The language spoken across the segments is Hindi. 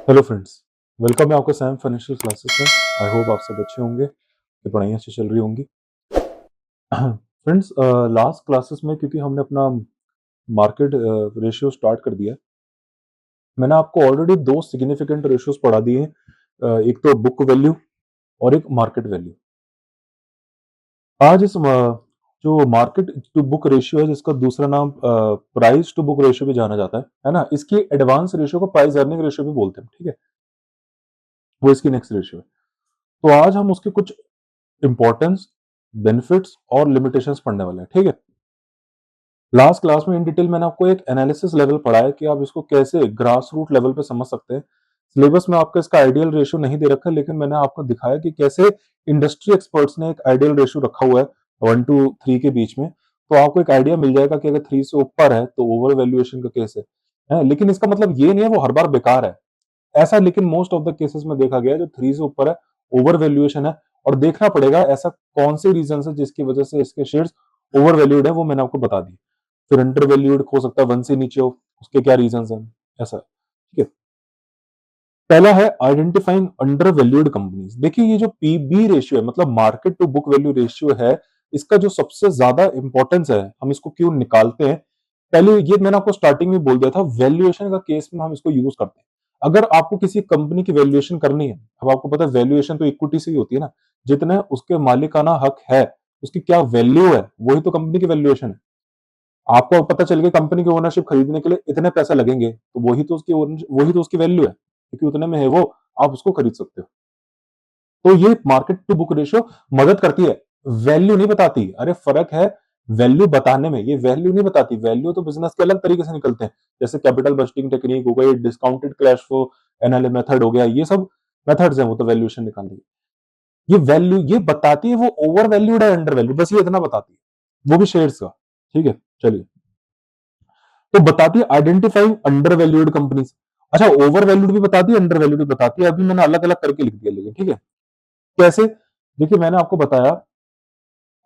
हेलो फ्रेंड्स, वेलकम है आपका सैम फाइनेंशियल क्लासेस में। आई होप आप सब अच्छे होंगे, कि पढ़ाई अच्छी चल रही होंगी। फ्रेंड्स, लास्ट क्लासेस में क्योंकि हमने अपना मार्केट रेशियो स्टार्ट कर दिया है, मैंने आपको ऑलरेडी दो सिग्निफिकेंट रेशियोज पढ़ा दिए हैं। एक तो बुक वैल्यू और एक मार्केट वैल्यू। आज जो मार्केट टू बुक रेशियो है, जिसका दूसरा नाम प्राइस टू बुक रेशियो भी जाना जाता है ना। इसकी एडवांस रेशियो को प्राइस अर्निंग रेशियो भी बोलते हैं, ठीक है। वो इसकी नेक्स्ट रेशियो है। तो आज हम उसके कुछ इंपॉर्टेंस, बेनिफिट्स और लिमिटेशंस पढ़ने वाले हैं, ठीक है। लास्ट क्लास में इन डिटेल मैंने आपको एक एनालिसिस लेवल पढ़ाया कि आप इसको कैसे ग्रास रूट लेवल पे समझ सकते हैं। सिलेबस में आपका इसका आइडियल रेशियो नहीं दे रखा, लेकिन मैंने आपको दिखाया कि कैसे इंडस्ट्री एक्सपर्ट्स ने एक आइडियल रेशियो रखा हुआ है 1 to 3 के बीच में। तो आपको एक आइडिया मिल जाएगा कि अगर 3 से ऊपर है तो ओवर वैल्यूएशन का केस है। लेकिन इसका मतलब ये नहीं है वो हर बार बेकार है ऐसा। लेकिन मोस्ट ऑफ द केसेस में देखा गया है जो 3 से ऊपर है ओवर वैल्यूएशन है। और देखना पड़ेगा ऐसा कौन से रीजन है जिसकी वजह से इसके शेयर्स ओवर वैल्यूड है, वो मैंने आपको बता दी। फिर अंडर वैल्यूड हो सकता है 1 से नीचे हो, उसके क्या रीजन है, ऐसा, ठीक है। पहला है आइडेंटिफाइंग अंडर वैल्यूड कंपनीज। देखिए ये जो पीबी रेशियो है, मतलब market to book value ratio है, इसका जो सबसे ज्यादा इंपॉर्टेंस है, हम इसको क्यों निकालते हैं। पहले ये मैंने आपको स्टार्टिंग में बोल दिया था, वैल्यूएशन का केस में हम इसको यूज करते हैं। अगर आपको किसी कंपनी की वैल्यूएशन करनी है, अब आपको पता है वैल्यूएशन तो इक्विटी से ही होती है ना। जितने उसके मालिकाना हक है, उसकी क्या वैल्यू है, वही तो कंपनी की वैल्यूएशन है। आपको पता चल गया कंपनी की ओनरशिप खरीदने के लिए इतने पैसे लगेंगे, तो वही तो उसकी वैल्यू है, क्योंकि उतने में है वो, आप उसको खरीद सकते हो। तो ये मार्केट टू बुक रेशियो मदद करती है, वैल्यू नहीं बताती। अरे फर्क है वैल्यू बताने में, ये वैल्यू नहीं बताती। वैल्यू तो बिजनेस के अलग तरीके से निकलते हैं, जैसे कैपिटल बस्टिंग टेक्निक हो गई, discounted cash flow analysis method हो गया, ये सब मेथड्स हैं वो तो वैल्यूएशन निकालने की। ये वैल्यू ये बताती है वो ओवर वैल्यूड है अंडर वैल्यू, बस ये इतना बताती है, वो भी शेयर्स का, ठीक है। चलिए, तो बताती है आइडेंटिफाइंग अंडर वैल्यूड कंपनीज। अच्छा, ओवर वैल्यूड भी बताती है, अंडर वैल्यूड भी बताती है। अभी मैंने अलग अलग करके लिख दिया, लेकिन ठीक है। कैसे? देखिए मैंने आपको बताया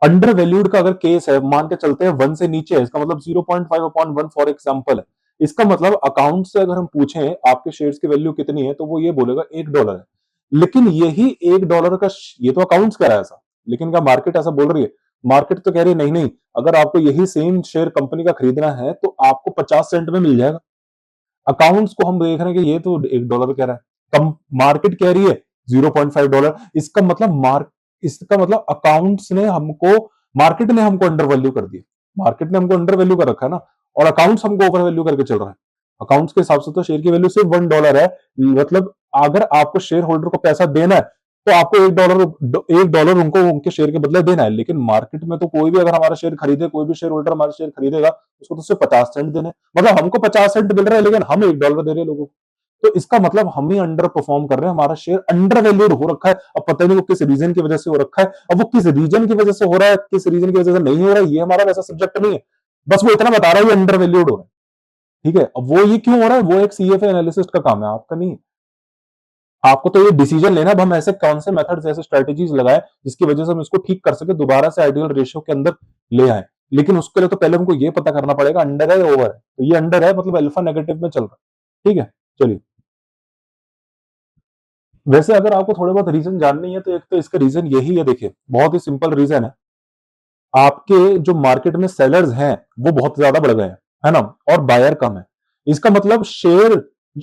अंडर वैल्यूड का अगर केस है, मान के चलते हैं 1 से नीचे है, इसका मतलब 0.5 अपॉन 1 फॉर एग्जांपल है। इसका मतलब अकाउंट से अगर हम पूछें आपके शेयर्स की वैल्यू कितनी है, तो वो ये बोलेगा $1 है। लेकिन यही $1 का ये तो अकाउंट्स कह रहा है ऐसा, लेकिन क्या मार्केट ऐसा बोल रही है? मार्केट तो कह रही है नहीं नहीं, अगर आपको यही सेम शेयर कंपनी का खरीदना है तो आपको 50 सेंट में मिल जाएगा। अकाउंट्स को हम देख रहे हैं कि ये तो $1 कह रहा है, कम मार्केट कह रही है $0.5। इसका मतलब अकाउंट्स ने हमको, मार्केट ने हमको अंडर वैल्यू कर दिया। मार्केट ने हमको अंडर वैल्यू कर रखा है ना, और अकाउंट्स हमको ओवर वैल्यू करके चल रहा है। अकाउंट्स के हिसाब से तो शेयर की वैल्यू सिर्फ $1 है। मतलब अगर आपको शेयर होल्डर को पैसा देना है, तो आपको $1 उनको उनके शेयर के बदले देना है। लेकिन मार्केट में तो कोई भी अगर हमारा शेयर खरीदे, कोई भी शेयर होल्डर हमारा शेयर खरीदेगा, उसको तो सिर्फ 50 सेंट देने, मतलब हमको 50 सेंट मिल रहा है, लेकिन हम $1 दे रहे हैं लोगों को। तो इसका मतलब हम ही अंडर परफॉर्म कर रहे हैं, हमारा शेयर अंडर वैल्यूड हो रखा है। अब पता नहीं वो किस रीजन की वजह से हो रखा है। अब वो किस रीजन की वजह से हो रहा है, किस रीजन की वजह से नहीं हो रहा है, ये हमारा वैसा सब्जेक्ट नहीं है। बस वो इतना बता रहा है ये अंडर वैल्यूड हो रहा है, ठीक है। अब वो ये क्यों हो रहा है, वो एक सीएफए एनालिसिस्ट का काम है, आपका नहीं है। आपको तो ये डिसीजन लेना, अब हम ऐसे कौन से मेथड्स, ऐसे स्ट्रेटेजीज लगाए जिसकी वजह से हम इसको ठीक कर सके, दोबारा से आइडियल रेशियो के अंदर ले आए। लेकिन उसके लिए तो पहले हमको ये पता करना पड़ेगा अंडर है या ओवर है। तो ये अंडर है, मतलब अल्फा नेगेटिव में चल रहा है, ठीक है। चलिए, वैसे अगर आपको थोड़े बहुत रीजन जाननी है, तो एक तो इसका रीजन यही है। देखिए बहुत ही सिंपल रीजन है, आपके जो मार्केट में सेलर्स हैं वो बहुत ज्यादा बढ़ गए हैं, है ना, और बायर कम है। इसका मतलब शेयर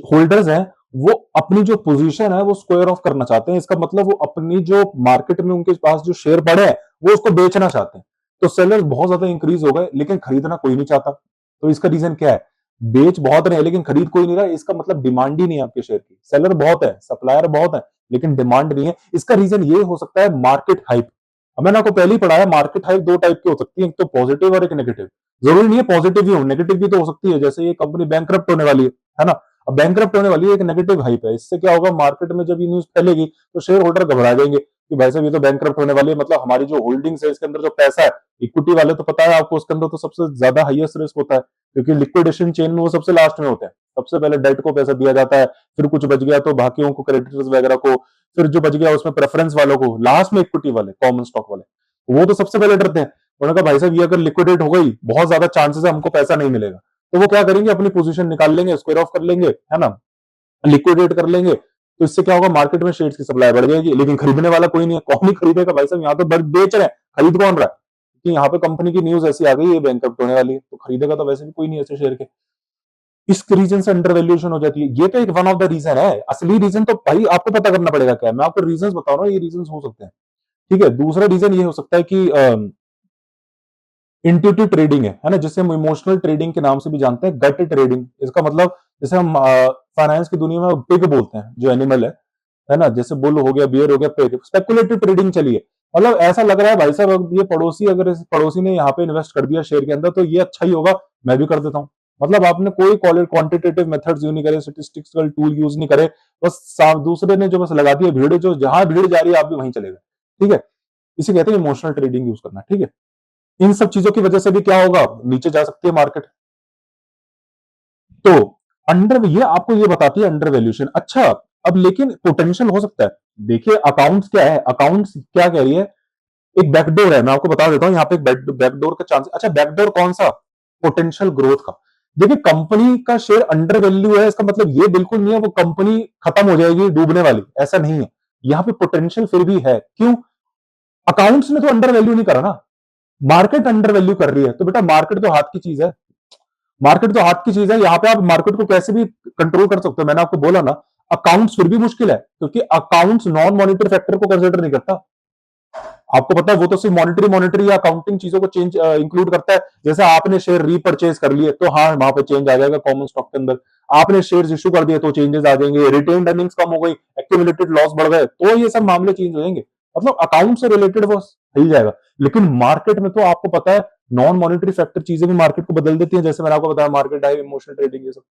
होल्डर्स हैं, वो अपनी जो पोजीशन है वो स्क्वायर ऑफ करना चाहते हैं। इसका मतलब वो अपनी जो मार्केट में उनके पास जो शेयर पड़े हैं, वो उसको बेचना चाहते हैं। तो सेलर्स बहुत ज्यादा इंक्रीज हो गए, लेकिन खरीदना कोई नहीं चाहता। तो इसका रीजन क्या है? बेच बहुत रहे हैं लेकिन खरीद कोई नहीं रहा। इसका मतलब डिमांड ही नहीं है आपके शेयर की। सेलर बहुत है, सप्लायर बहुत है, लेकिन डिमांड नहीं है। इसका रीजन ये हो सकता है मार्केट हाइप। अब मैंने आपको पहले ही पढ़ाया, मार्केट हाइप दो टाइप की हो सकती है, एक तो पॉजिटिव और एक नेगेटिव। जरूरी नहीं है पॉजिटिव ही हो, नेगेटिव भी तो हो सकती है। जैसे ये कंपनी बैंकरप्ट होने वाली है ना। अब बैंकरप्ट होने वाली है, एक नेगेटिव हाइप है। इससे क्या होगा, मार्केट में जब ये न्यूज फैलेगी तो शेयर होल्डर घबरा जाएंगे कि भाई साहब ये तो बैंकरप्ट होने वाली है, मतलब हमारी जो होल्डिंग्स है इसके अंदर जो पैसा है, इक्विटी वाले तो पता है आपको, उसके अंदर तो सबसे ज्यादा हाईएस्ट रिस्क होता है, क्योंकि लिक्विडेशन चेन में वो सबसे लास्ट में होते हैं। सबसे पहले डेट को पैसा दिया जाता है, फिर कुछ बच गया तो बाकियों को, क्रेडिटर्स वगैरह को, फिर जो बच गया उसमें प्रेफरेंस वालों को, लास्ट में इक्विटी वाले, कॉमन स्टॉक वाले, वो तो सबसे पहले डरते हैं। उन्होंने कहा भाई साहब ये अगर लिक्विडेट हो गई, बहुत ज्यादा चांसेस है हमको पैसा नहीं मिलेगा। तो वो क्या करेंगे, अपनी पोजीशन निकाल लेंगे, स्क्वायर ऑफ कर लेंगे, है ना। लिक्विडेट कर लेंगे, तो इससे क्या होगा, मार्केट में शेयर्स की सप्लाई बढ़ जाएगी, लेकिन खरीदने वाला कोई नहीं है। कौन ही खरीदेगा भाई साहब, यहाँ तो बेच रहे हैं, खरीद कौन रहा है? कि यहाँ पे कंपनी की न्यूज ऐसी आ गई है बैंकरप्ट होने वाली है, तो खरीदेगा तो वैसे भी कोई नहीं ऐसे शेयर के। इस रीजन से अंडर वैल्यूएशन हो जाती है। ये तो एक वन ऑफ द रीजन है, असली रीजन तो भाई आपको पता करना पड़ेगा क्या है। मैं आपको रीजन बता रहा हूँ, ये रीजन हो सकते हैं। ठीक है, दूसरा रीजन ये हो सकता है कि इंट्यूटिव ट्रेडिंग है ना, जिसे हम इमोशनल ट्रेडिंग के नाम से भी जानते हैं, गट ट्रेडिंग। इसका मतलब जैसे हम फाइनेंस की दुनिया में पिग बोलते हैं, जो एनिमल है ना, जैसे बुल हो गया, बियर हो गया, पिग। स्पेकुलेटिव ट्रेडिंग चली है, मतलब ऐसा लग रहा है भाई साहब, अब ये पड़ोसी, अगर इस पड़ोसी ने यहाँ पे इन्वेस्ट कर दिया शेयर के अंदर, तो ये अच्छा ही होगा, मैं भी कर देता हूँ। मतलब आपने कोई क्वांटिटेटिव मेथड्स यूज नहीं करे, स्टैटिस्टिकल टूल यूज नहीं करे, बस दूसरे ने जो बस लगा दिया भीड़, जो जहां भीड़ जा रही है आप भी वहीं चले गए। ठीक है, इसे कहते हैं इमोशनल ट्रेडिंग यूज करना। ठीक है, इन सब चीजों की वजह से भी क्या होगा, नीचे जा सकती है मार्केट। तो अंडर, ये आपको ये बताती है अंडर वैल्यूएशन। अच्छा, अब लेकिन पोटेंशियल हो सकता है। देखिए अकाउंट्स क्या है, अकाउंट्स क्या कह रही है, एक बैकडोर है, मैं आपको बता देता हूं यहाँ पे एक बैकडोर का चांस। अच्छा, बैकडोर कौन सा, पोटेंशियल ग्रोथ का। देखिए कंपनी का शेयर अंडर वैल्यू है, इसका मतलब ये बिल्कुल नहीं है वो कंपनी खत्म हो जाएगी, डूबने वाली, ऐसा नहीं है। यहाँ पे पोटेंशियल फिर भी है। क्यों? अकाउंट्स ने तो अंडर वैल्यू नहीं करा ना, मार्केट अंडर वैल्यू कर रही है। तो बेटा मार्केट तो हाथ की चीज है, मार्केट तो हाथ की चीज है। यहाँ पे आप मार्केट को कैसे भी कंट्रोल कर सकते हो। मैंने आपको बोला ना, अकाउंट्स फिर भी मुश्किल है, क्योंकि अकाउंट्स नॉन मॉनिटरी फैक्टर को कंसिडर नहीं करता। आपको पता है वो तो सिर्फ मॉनिटरी या अकाउंटिंग चीजों को चेंज इंक्लूड करता है। जैसे आपने शेयर रीपरचेज कर लिए, तो हाँ वहां पे चेंज आ जाएगा कॉमन स्टॉक के अंदर। आपने शेयर इश्यू कर दिए तो चेंजेस आ जाएंगे, रिटेन अर्निंग्स कम हो गई, एक्यूमुलेटेड लॉस बढ़ गए, तो ये सब मामले चेंज हो जाएंगे। मतलब अकाउंट से रिलेटेड वो हिल जाएगा। लेकिन मार्केट में तो आपको पता है नॉन मॉनिटरी फैक्टर चीजें भी मार्केट को बदल देती हैं, जैसे मैंने आपको बताया मार्केट डाइव, इमोशनल ट्रेडिंग, ये सब।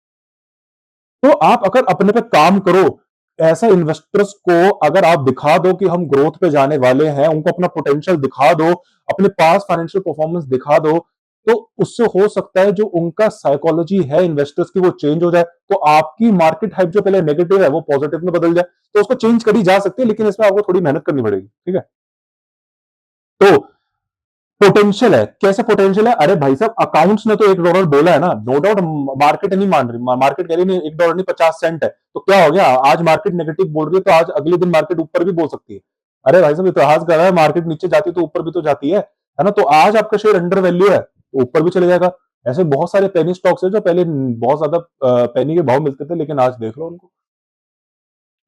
तो आप अगर अपने पे काम करो, ऐसा इन्वेस्टर्स को अगर आप दिखा दो कि हम ग्रोथ पे जाने वाले हैं, उनको अपना पोटेंशियल दिखा दो, अपने पास फाइनेंशियल परफॉर्मेंस दिखा दो, तो उससे हो सकता है जो उनका साइकोलॉजी है इन्वेस्टर्स की वो चेंज हो जाए। तो आपकी मार्केट हाइप जो पहले नेगेटिव है वो पॉजिटिव में बदल जाए। तो उसको चेंज करी जा सकती है, लेकिन इसमें आपको थोड़ी मेहनत करनी पड़ेगी। ठीक है, तो पोटेंशियल है, कैसे पोटेंशियल है? अरे भाई साहब, अकाउंट्स ने तो $1 बोला है ना, नो डाउट। मार्केट नहीं मान रही, मार्केट कह रही नहीं $1 नहीं 50 सेंट है, तो क्या हो गया, आज मार्केट नेगेटिव बोल रही है, तो आज अगले दिन मार्केट ऊपर भी बोल सकती है। अरे भाई साहब, इतिहास कर रहा है, मार्केट नीचे जाती है तो ऊपर भी तो जाती है ना। तो आज आपका शेयर अंडर वैल्यू है तो ऊपर भी चले जाएगा। ऐसे बहुत सारे पेनी स्टॉक्स है जो पहले बहुत ज्यादा पेनी के भाव मिलते थे, लेकिन आज देख लो उनको।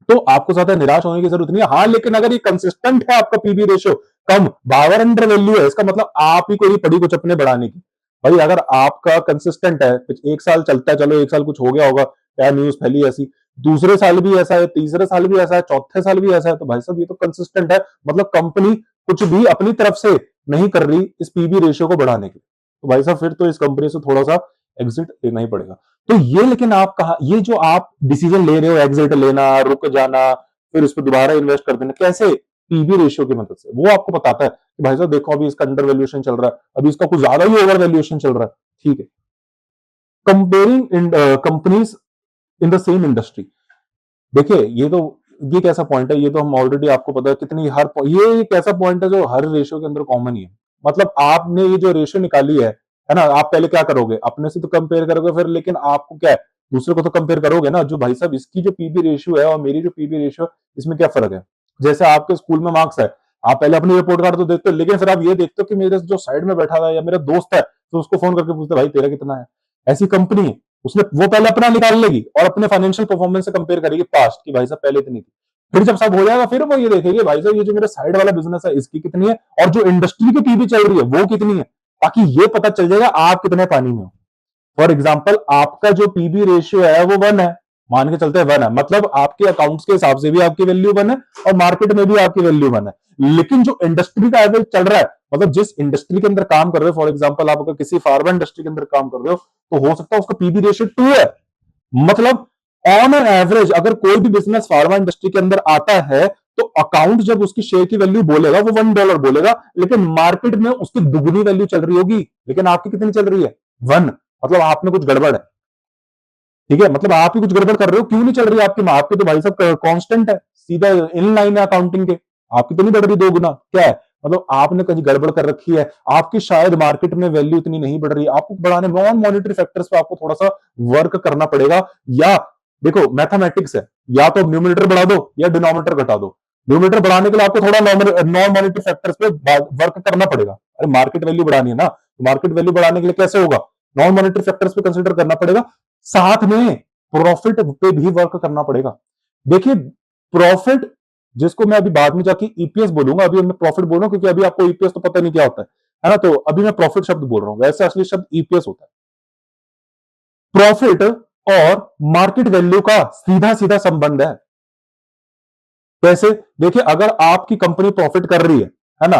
तो आपको ज्यादा निराश होने की जरूरत नहीं है। हाँ, लेकिन अगर ये कंसिस्टेंट है आपका पीबी रेशियो कम, बावर अंडर वैल्यू है, इसका मतलब आप ही को ही पड़ी कुछ अपने बढ़ाने की। भाई अगर आपका कंसिस्टेंट है, एक साल चलता है, चलो एक साल कुछ हो गया होगा, क्या न्यूज फैली ऐसी, दूसरे साल भी ऐसा है, तीसरे साल भी ऐसा है, चौथे साल भी ऐसा है, तो भाई साहब ये तो कंसिस्टेंट है। मतलब कंपनी कुछ भी अपनी तरफ से नहीं कर रही इस पीबी रेशियो को बढ़ाने के। तो भाई साहब फिर तो इस कंपनी से थोड़ा सा एग्जिट लेना ही पड़ेगा। तो ये, लेकिन आप कहा, ये जो आप डिसीजन ले रहे हो, एग्जिट लेना, रुक जाना, फिर उस पर दोबारा इन्वेस्ट कर देना, कैसे? पीबी रेशियो की मदद से। वो आपको बताता है कि भाई साहब देखो अभी इसका अंडर वैल्यूएशन चल रहा है, अभी इसका कुछ ज्यादा ही ओवर वैल्यूएशन चल रहा है। ठीक है, comparing companies in the same industry. देखिए ये कैसा पॉइंट है, ये तो हम ऑलरेडी आपको पता है कितनी ये एक ऐसा पॉइंट है जो हर रेशियो के अंदर कॉमन ही है। मतलब आपने ये जो रेशियो निकाली है ना, आप पहले क्या करोगे, अपने से तो कंपेयर करोगे फिर, लेकिन आपको क्या है, दूसरे को तो कंपेयर करोगे ना, जो भाई साहब इसकी जो पीबी रेशियो है और मेरी जो पीबी रेशियो, इसमें क्या फर्क है। जैसे आपके स्कूल में मार्क्स है, आप पहले अपनी रिपोर्ट कार्ड तो देखते हो, लेकिन फिर आप ये देखते हो कि मेरे जो साइड में बैठा हुआ है या मेरा दोस्त है, तो उसको फोन करके पूछते भाई तेरा कितना है। ऐसी कंपनी है, उसने वो पहले अपना निकाल लेगी और अपने फाइनेंशियल परफॉर्मेंस से कंपेयर करेगी पास्ट की, भाई साहब पहले इतनी थी। फिर जब सब हो जाएगा, फिर वो ये देखेगी भाई साहब ये जो मेरा साइड वाला बिजनेस है इसकी कितनी है, और जो इंडस्ट्री की पीबी चल रही है वो कितनी है, ताकि ये पता चल जाएगा आप कितने पानी में हो। फॉर एग्जाम्पल आपका जो पीबी रेशियो है वो 1 है, मान के चलते हैं 1 है, मतलब आपके अकाउंट्स के हिसाब से भी आपकी वैल्यू 1 है और मार्केट में भी आपकी वैल्यू 1 है। लेकिन जो इंडस्ट्री का एवरेज चल रहा है, मतलब जिस इंडस्ट्री के अंदर काम कर रहे हो, फॉर एग्जाम्पल आप अगर किसी फार्मा इंडस्ट्री के अंदर काम कर रहे हो, तो हो सकता है उसका पीबी रेशियो 2 है। मतलब ऑन एन एवरेज अगर कोई भी बिजनेस फार्मा इंडस्ट्री के अंदर आता है, तो अकाउंट जब उसकी शेयर की वैल्यू बोलेगा वो $1 बोलेगा, लेकिन मार्केट में उसकी दुगनी वैल्यू चल रही होगी, लेकिन आपकी कितनी चल रही है, 1। मतलब आप में कुछ गड़बड़ है। ठीक है, मतलब आप ही कुछ गड़बड़ कर रहे हो, क्यों नहीं चल रही आपकी, आपकी तो भाई साहब कांस्टेंट है, सीधा इन लाइन है अकाउंटिंग के, आपकी तो नहीं बढ़ रही 2 गुना, क्या है, मतलब आपने कहीं गड़बड़ कर रखी है, आपकी शायद मार्केट में वैल्यू इतनी नहीं बढ़ रही, आपको बढ़ाने नॉन मॉनिटरी फैक्टर्स पे आपको थोड़ा सा वर्क करना पड़ेगा, या देखो मैथमेटिक्स है, या तो न्यूमरेटर बढ़ा दो या डिनोमिनेटर घटा दो। न्यूमरेटर बढ़ाने के लिए आपको थोड़ा नॉन मॉनिटरी फैक्टर्स पे वर्क करना पड़ेगा। अरे मार्केट वैल्यू बढ़ानी है ना, तो मार्केट वैल्यू बढ़ाने के लिए कैसे होगा, नॉन मॉनिटरी फैक्टर्स पे कंसिडर करना पड़ेगा, साथ में प्रॉफिट पे भी वर्क करना पड़ेगा। देखिए प्रॉफिट, जिसको मैं अभी बाद में जाके ईपीएस बोलूंगा, अभी मैं प्रॉफिट बोल रहा हूं क्योंकि अभी आपको ईपीएस तो पता नहीं क्या होता है ना, तो अभी मैं प्रॉफिट शब्द बोल रहा हूं, वैसे असली शब्द ईपीएस होता है। प्रॉफिट और मार्केट वैल्यू का सीधा सीधा संबंध है। कैसे, देखिए अगर आपकी कंपनी प्रॉफिट कर रही है ना,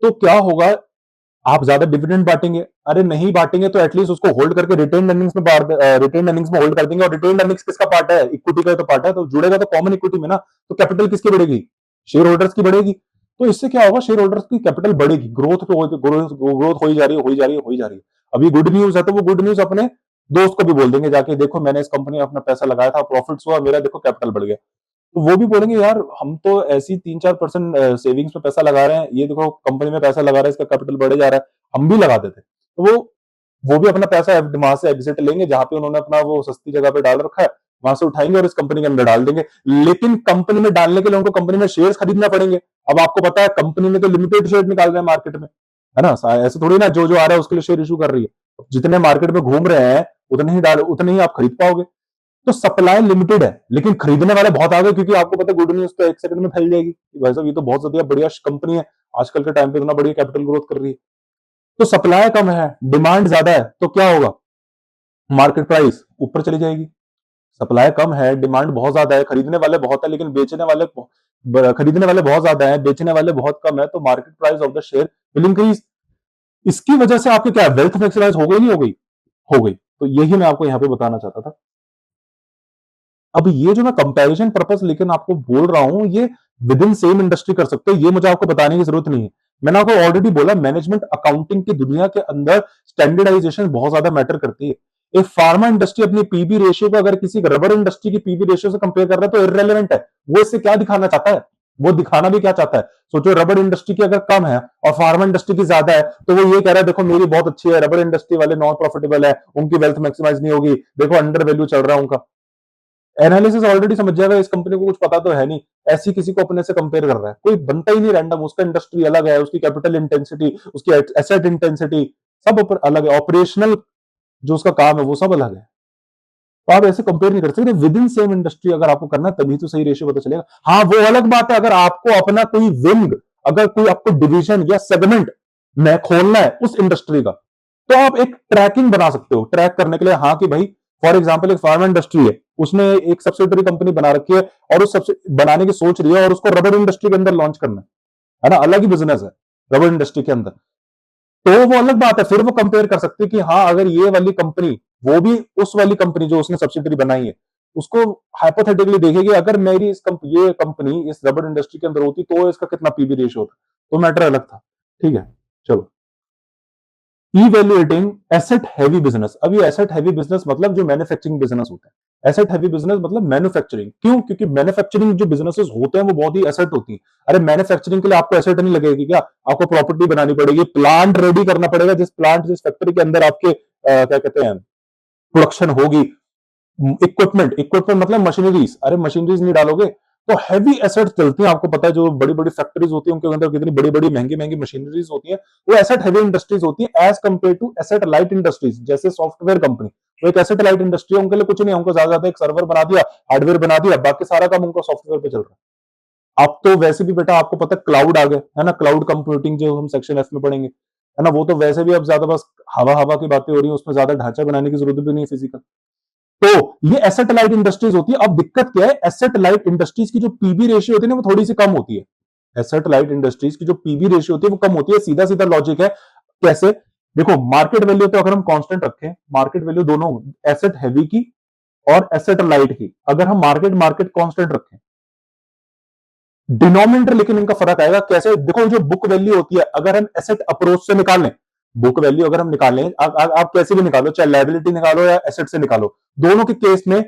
तो क्या होगा, आप ज्यादा डिविडेंड बांटेंगे, अरे नहीं बांटेंगे तो एटलीस्ट उसको होल्ड करके रिटेन अर्निंग्स में रिटेन अर्निंग्स में होल्ड कर देंगे, और रिटेन अर्निंग्स किसका पार्ट है, इक्विटी का तो पार्ट है, तो जुड़ेगा तो कॉमन इक्विटी में ना, तो कैपिटल किसकी बढ़ेगी, शेयर होल्डर्स की बढ़ेगी। तो इससे क्या होगा, शेयर होल्डर्स की कैपिटल बढ़ेगी, ग्रोथ ग्रोथ हो ही जा रही है, हो ही जा रही है, हो ही जा रही है। अभी गुड न्यूज है तो वो गुड न्यूज अपने दोस्त को भी बोल देंगे जाके, देखो मैंने इस कंपनी में अपना पैसा लगाया था, प्रॉफिट्स हुआ मेरा, देखो कैपिटल बढ़ गया। तो वो भी बोलेंगे यार हम तो ऐसी 3-4% सेविंग्स में पैसा लगा रहे हैं, ये देखो कंपनी में पैसा लगा रहे हैं, इसका कैपिटल बढ़े जा रहा है, हम भी लगा देते। तो वो भी अपना पैसा वहां से एग्जिट लेंगे, जहां पे उन्होंने अपना वो सस्ती जगह पे डाल रखा है, वहां से उठाएंगे और इस कंपनी के अंदर डाल देंगे। लेकिन कंपनी में डालने के लिए उनको कंपनी में शेयर्स खरीदना पड़ेंगे। अब आपको पता है कंपनी ने तो लिमिटेड शेयर निकाल रहे हैं मार्केट में, है ना, ऐसे थोड़ी ना जो जो आ रहा है उसके लिए शेयर इशू कर रही है, जितने मार्केट में घूम रहे हैं उतने ही आप खरीद पाओगे। तो सप्लाई लिमिटेड है लेकिन खरीदने वाले बहुत आ गए, क्योंकि आपको पता है गुड न्यूज तो एक सेकंड में फैल जाएगी कि भाई साहब ये तो बहुत ज्यादा बढ़िया कंपनी है, आजकल के टाइम पे इतना बढ़िया कैपिटल ग्रोथ कर रही है। तो सप्लाई कम है, डिमांड ज्यादा है, तो क्या होगा, मार्केट प्राइस ऊपर चली जाएगी। सप्लाई कम है, डिमांड बहुत ज्यादा है, खरीदने वाले बहुत है लेकिन खरीदने वाले बहुत ज्यादा है, बेचने वाले बहुत कम है, तो market price of the share will increase. इसकी वजह से आपकी क्या वेल्थ मैक्सिमाइज हो गई, नहीं हो गई, हो गई। तो यही मैं आपको यहां पे बताना चाहता था। अब ये जो मैं कंपैरिजन पर्पस लेकिन आपको बोल रहा हूं, ये विद इन सेम इंडस्ट्री कर सकते हो, ये मुझे आपको बताने की जरूरत नहीं है। मैंने आपको ऑलरेडी बोला मैनेजमेंट अकाउंटिंग की दुनिया के अंदर स्टैंडर्डाइजेशन बहुत ज्यादा मैटर करती है। एक फार्मा इंडस्ट्री अपनी पीबी रेशियो को अगर किसी रबर इंडस्ट्री की पीबी रेशियो से कंपेयर कर रहा है तो इररेलेवेंट है। वो इससे क्या दिखाना चाहता है, वो दिखाना भी क्या चाहता है, सोचो रबर इंडस्ट्री की अगर कम है और फार्मा इंडस्ट्री की ज्यादा है, तो वो ये कह रहा है देखो मेरी बहुत अच्छी है, रबर इंडस्ट्री वाले नॉन प्रॉफिटेबल है, उनकी वेल्थ मैक्सिमाइज नहीं होगी, देखो अंडर वैल्यू चल रहा है उनका। एनालिसिस ऑलरेडी समझ जाएगा इस कंपनी को कुछ पता तो है नहीं, ऐसी किसी को अपने से कंपेयर कर रहा है, कोई बनता ही नहीं रैंडम, उसका इंडस्ट्री अलग है, उसकी कैपिटल इंटेंसिटी, उसकी एसेट इंटेंसिटी सब अलग है, ऑपरेशनल जो उसका काम है वो सब अलग है। तो आप ऐसे कंपेयर नहीं कर सकते, विद इन सेम इंडस्ट्री अगर आपको करना है तभी तो सही रेशियो पता चलेगा। हाँ वो अलग बात है अगर आपको अपना कोई विंग, अगर कोई आपको डिवीजन या सेगमेंट में खोलना है उस इंडस्ट्री का, तो आप एक ट्रैकिंग बना सकते हो, ट्रैक करने के लिए, हाँ कि भाई फॉर एग्जाम्पल एक फार्मा इंडस्ट्री है, उसने एक सब्सिडरी कंपनी बना रखी है और उस बनाने की सोच रही है और उसको रबर इंडस्ट्री के अंदर लॉन्च करना है ना, अलग ही बिजनेस है रबर इंडस्ट्री के अंदर, तो वो अलग बात है, फिर वो कंपेयर कर सकते हैं कि हाँ अगर ये वाली कंपनी, वो भी उस वाली कंपनी जो उसने सब्सिडरी बनाई है उसको हाइपोथेटिकली देखेगी, अगर मेरी ये कंपनी इस रबर इंडस्ट्री के अंदर होती तो इसका कितना पीबी रेशियो होता, तो मैटर अलग था। ठीक है, चलो इवेल्युएटिंग एसेट हैवी बिजनेस। अभी एसेट हैवी बिजनेस मतलब जो मैन्युफैक्चरिंग बिजनेस होता है, एसेट हैवी बिजनेस मतलब मैन्युफैक्चरिंग, क्यों, क्योंकि मैन्युफैक्चरिंग जो बिजनेसेस होते हैं वो बहुत ही एसेट होती है। अरे मैन्युफैक्चरिंग के लिए आपको एसेट नहीं लगेगी क्या, आपको प्रॉपर्टी बनानी पड़ेगी, प्लांट रेडी करना पड़ेगा, जिस फैक्ट्री के अंदर आपके क्या कहते हैं प्रोडक्शन होगी, इक्विपमेंट, इक्विपमेंट मतलब मशीनरीज, अरे मशीनरीज नहीं डालोगे तो हैवी एसेट चलती है। आपको पता है जो बड़ी बड़ी फैक्ट्रीज होती है उनके अंदर कितनी बड़ी बड़ी महंगी महंगी मशीनरीज होती है, वो एसेट हैवी इंडस्ट्रीज होती है as compare to asset light industries, जैसे सॉफ्टवेयर कंपनी, वो एक एसेट लाइट इंडस्ट्री है, उनके लिए कुछ नहीं है, उनको ज्यादा एक सर्वर बना दिया, हार्डवेयर बना दिया, बाकी सारा काम उनका सॉफ्टवेयर पे चल रहा है। अब तो वैसे भी बेटा आपको पता है क्लाउड आ गए, है ना, क्लाउड कंप्यूटिंग जो हम सेक्शन एफ में पढ़ेंगे, है ना, वो तो वैसे भी अब ज्यादा बस हवा हवा की बातें हो रही है, उसमें ज्यादा ढांचा बनाने की जरूरत भी नहीं है फिजिकल। तो ये एसेट लाइट इंडस्ट्रीज होती है। अब दिक्कत क्या है, एसेट लाइट इंडस्ट्रीज की जो पीबी रेशियो होती है ना वो थोड़ी सी कम होती है, एसेट लाइट इंडस्ट्रीज की जो पीबी रेशियो होती है वो कम होती है, सीधा सीधा लॉजिक है। कैसे, देखो मार्केट वैल्यू तो अगर हम कांस्टेंट रखें, मार्केट वैल्यू दोनों एसेट हैवी की और एसेट लाइट की, अगर हम मार्केट मार्केट कांस्टेंट रखें, डिनोमिनेटर लेकिन इनका फर्क आएगा। कैसे, देखो जो बुक वैल्यू होती है अगर हम एसेट अप्रोच से निकाल लें, बुक वैल्यू अगर हम निकाल लें, आप कैसे भी निकालो, चाहे लायबिलिटी निकालो या एसेट से निकालो, दोनों के केस में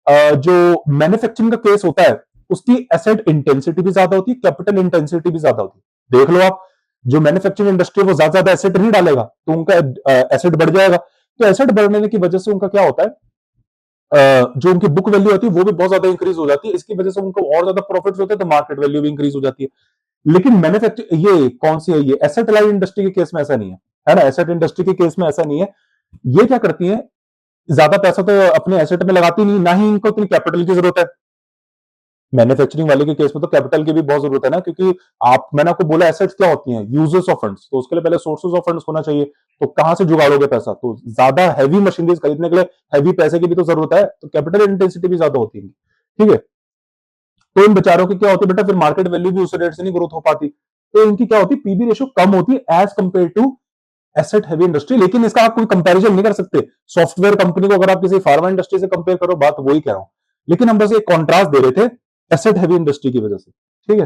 जो मैन्युफैक्चरिंग का केस होता है उसकी एसेट इंटेंसिटी भी ज्यादा होती है, कैपिटल इंटेंसिटी भी ज्यादा होती है। देख लो आप, जो मैन्युफैक्चरिंग इंडस्ट्री वो ज्यादा एसेट नहीं डालेगा तो उनका एसेट बढ़ जाएगा, तो एसेट बढ़ने की वजह से उनका क्या होता है, जो उनकी बुक वैल्यू होती है वो भी बहुत ज्यादा इंक्रीज हो जाती है, इसकी वजह से उनको और ज्यादा प्रॉफिट होते हैं, तो मार्केट वैल्यू भी इंक्रीज हो जाती है। लेकिन मैन्युफैक्चर ये कौन सी है, ये एसेट लाइट इंडस्ट्री के केस में ऐसा नहीं है ना, एसेट इंडस्ट्री के केस में ऐसा नहीं है। ये क्या करती है, ज्यादा पैसा तो अपने एसेट में लगाती नहीं, ना ही इनको इतनी कैपिटल की जरूरत है। मैन्युफैक्चरिंग वाले के केस में तो कैपिटल की भी बहुत जरूरत है ना, क्योंकि आप, मैंने आपको बोला एसेट्स क्या होती हैं, यूजर्स ऑफ फंड्स, तो उसके लिए पहले सोर्सेज ऑफ फंड्स होना चाहिए। तो कहां से जुगाड़ोगे पैसा, तो ज्यादा हैवी मशीनरीज खरीदने के लिए हैवी पैसे की भी तो जरूरत है, तो कैपिटल इंटेंसिटी भी ज्यादा होती है, ठीक है। तो इन बेचारों की क्या होती है बेटा, फिर मार्केट वैल्यू भी उस रेट से नहीं ग्रोथ हो पाती, तो इनकी क्या होती है, पीबी रेशियो कम होती है as compare to asset heavy industry. लेकिन इसका आप कोई कंपैरिजन नहीं कर सकते सॉफ्टवेयर कंपनी को, अगर आप किसी फार्मा इंडस्ट्री से कंपेयर करो, बात वही कह रहा हूं। लेकिन हम बस एक कॉन्ट्रास्ट दे रहे थे एसेट हैवी इंडस्ट्री की वजह से, ठीक है।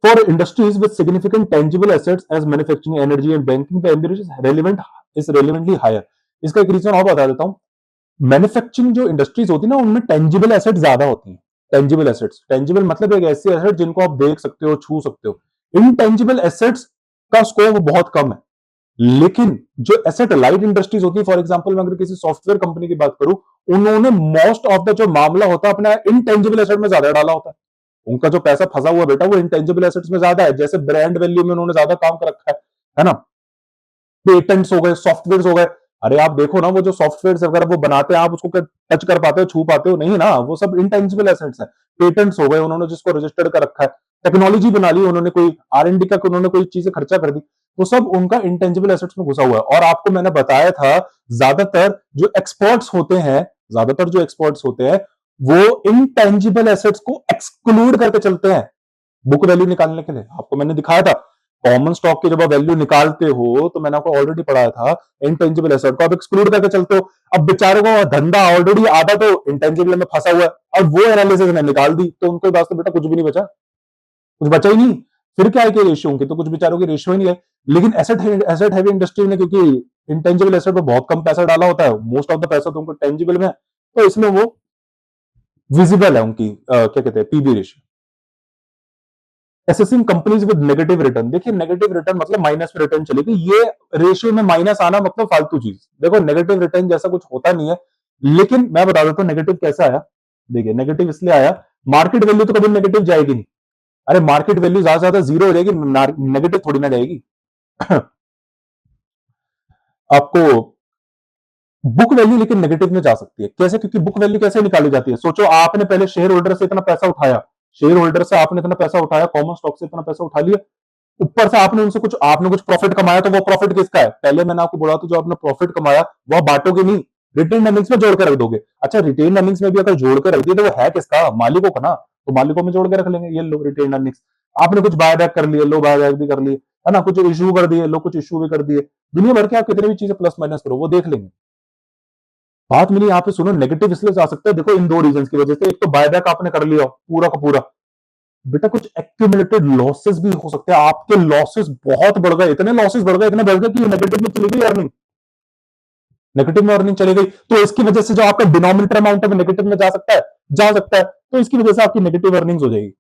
For industries with significant tangible assets as manufacturing, energy and banking, the ambition is relevantly higher. इसका एक रीजन और बता देता हूं। मैन्युफैक्चरिंग जो इंडस्ट्रीज होती है ना, उनमें टेंजिबल एसेट ज्यादा होती हैं। टेंजिबल एसेट्स, टेंजिबल मतलब एक ऐसे एसेट जिनको आप देख सकते हो, छू सकते हो। इनटेंजिबल एसेट्स का स्कोप बहुत कम है। लेकिन जो एसेट लाइट इंडस्ट्रीज होती है, फॉर एग्जांपल मैं अगर किसी सॉफ्टवेयर कंपनी की बात करूं, उन्होंने मोस्ट ऑफ द जो मामला होता है अपना इंटेंजिबल एसेट में ज्यादा डाला होता है। उनका जो पैसा फंसा हुआ बेटा वो इंटेंजिबल एसेट्स में ज्यादा है, जैसे ब्रांड वैल्यू में उन्होंने ज्यादा काम कर रखा है ना। पेटेंट्स हो गए, सॉफ्टवेयर हो गए। अरे आप देखो ना, वो जो सॉफ्टवेयर अगर वो बनाते हैं, आप उसको टच कर पाते हो, छू पाते हो नहीं ना, वो सब इंटेंजिबल एसेट्स है। पेटेंट्स हो गए, उन्होंने जिसको रजिस्टर्ड कर रखा है, टेक्नोलॉजी बना ली उन्होंने, कोई R&D का उन्होंने कोई चीजें खर्चा कर दी, वो सब उनका इंटेंजिबल एसेट्स में घुसा हुआ है। और आपको मैंने बताया था, ज्यादातर जो एक्सपर्ट्स होते हैं, ज्यादातर जो एक्सपर्ट्स होते हैं, वो इंटेंजिबल एसेट्स को एक्सक्लूड करके चलते हैं बुक वैल्यू निकालने के लिए। आपको मैंने दिखाया था, कॉमन स्टॉक की जब आप वैल्यू निकालते हो, तो मैंने आपको ऑलरेडी पढ़ाया था, इंटेंजिबल एसेट को आप एक्सक्लूड करके चलते हो। अब बेचारों को धंधा ऑलरेडी आधा तो इंटेंजिबल में फंसा हुआ है, और वो एनालिसिस ने निकाल दी, तो उनको पास तो बेटा कुछ भी नहीं बचा, कुछ बचा ही नहीं। फिर क्या है कि रेशियो उनकी, तो कुछ बेचारों की रेशियो ही नहीं है। लेकिन एसेट हैवी इंडस्ट्री ने, क्योंकि इंटेंजिबल एसेट पर बहुत कम पैसा डाला होता है, मोस्ट ऑफ द पैसा तो उनको टेंजिबल में है, तो इसमें वो विजिबल है उनकी क्या कहते हैं, PB ratio. Assessing companies with negative return, देखिए नेगेटिव रिटर्न मतलब माइनस में रिटर्न चलेगी, ये रेशियो में माइनस आना मतलब फालतू चीज। देखो नेगेटिव रिटर्न जैसा कुछ होता नहीं है, लेकिन मैं बता देता हूं नेगेटिव कैसे आया। देखिए नेगेटिव इसलिए आया, मार्केट वैल्यू तो कभी नेगेटिव जाएगी नहीं। अरे मार्केट वैल्यू ज्यादा से ज्यादा जीरो हो जाएगी, नेगेटिव थोड़ी ना जाएगी। आपको बुक वैल्यू लेकिन नेगेटिव में जा सकती है, कैसे, क्योंकि बुक वैल्यू कैसे निकाली जाती है, सोचो आपने पहले शेयर होल्डर से इतना पैसा उठाया, शेयर होल्डर से आपने इतना पैसा उठाया, कॉमन स्टॉक से इतना पैसा उठा लिया, ऊपर से आपने कुछ प्रॉफिट कमाया, तो वो प्रॉफिट किसका है, पहले मैंने आपको बोला था, जो आपने प्रॉफिट कमाया वह बांटोगे नहीं, रिटेन अर्निंग्स में जोड़ के रख दोगे। अच्छा रिटेन अर्निंग्स में भी अगर जोड़ के रख दिए, तो वो है किसका, मालिकों का ना, तो मालिकों में जोड़ के रख लेंगे, ये लो रिटेन अर्निंग्स। आपने कुछ बायबैक कर लिए, लो बायबैक भी कर लिए, है ना, कुछ इशू कर दिए, लो कुछ इशू भी कर दिए, दुनिया भर के आप कितने भी चीजें प्लस माइनस करो, वो देख लेंगे। बात मेरी यहाँ पे सुनो, नेगेटिव इसलिए जा सकता है, देखो इन दो रीजन की वजह से, एक तो बायबैक आपने कर लिया पूरा का पूरा, बेटा कुछ एक्यूमुलेटेड लॉसेस भी हो सकते हैं, आपके लॉसेस बहुत बढ़ गए, इतने लॉसेस बढ़ गए, इतने बढ़ गए कि नेगेटिव में चली गई अर्निंग, नेगेटिव में अर्निंग चली गई, तो इसकी वजह से जो आपका डिनोमिनेटर अमाउंट है वो नेगेटिव में जा सकता है, जा सकता है, तो इसकी वजह से आपकी नेगेटिव अर्निंग्स हो जाएगी।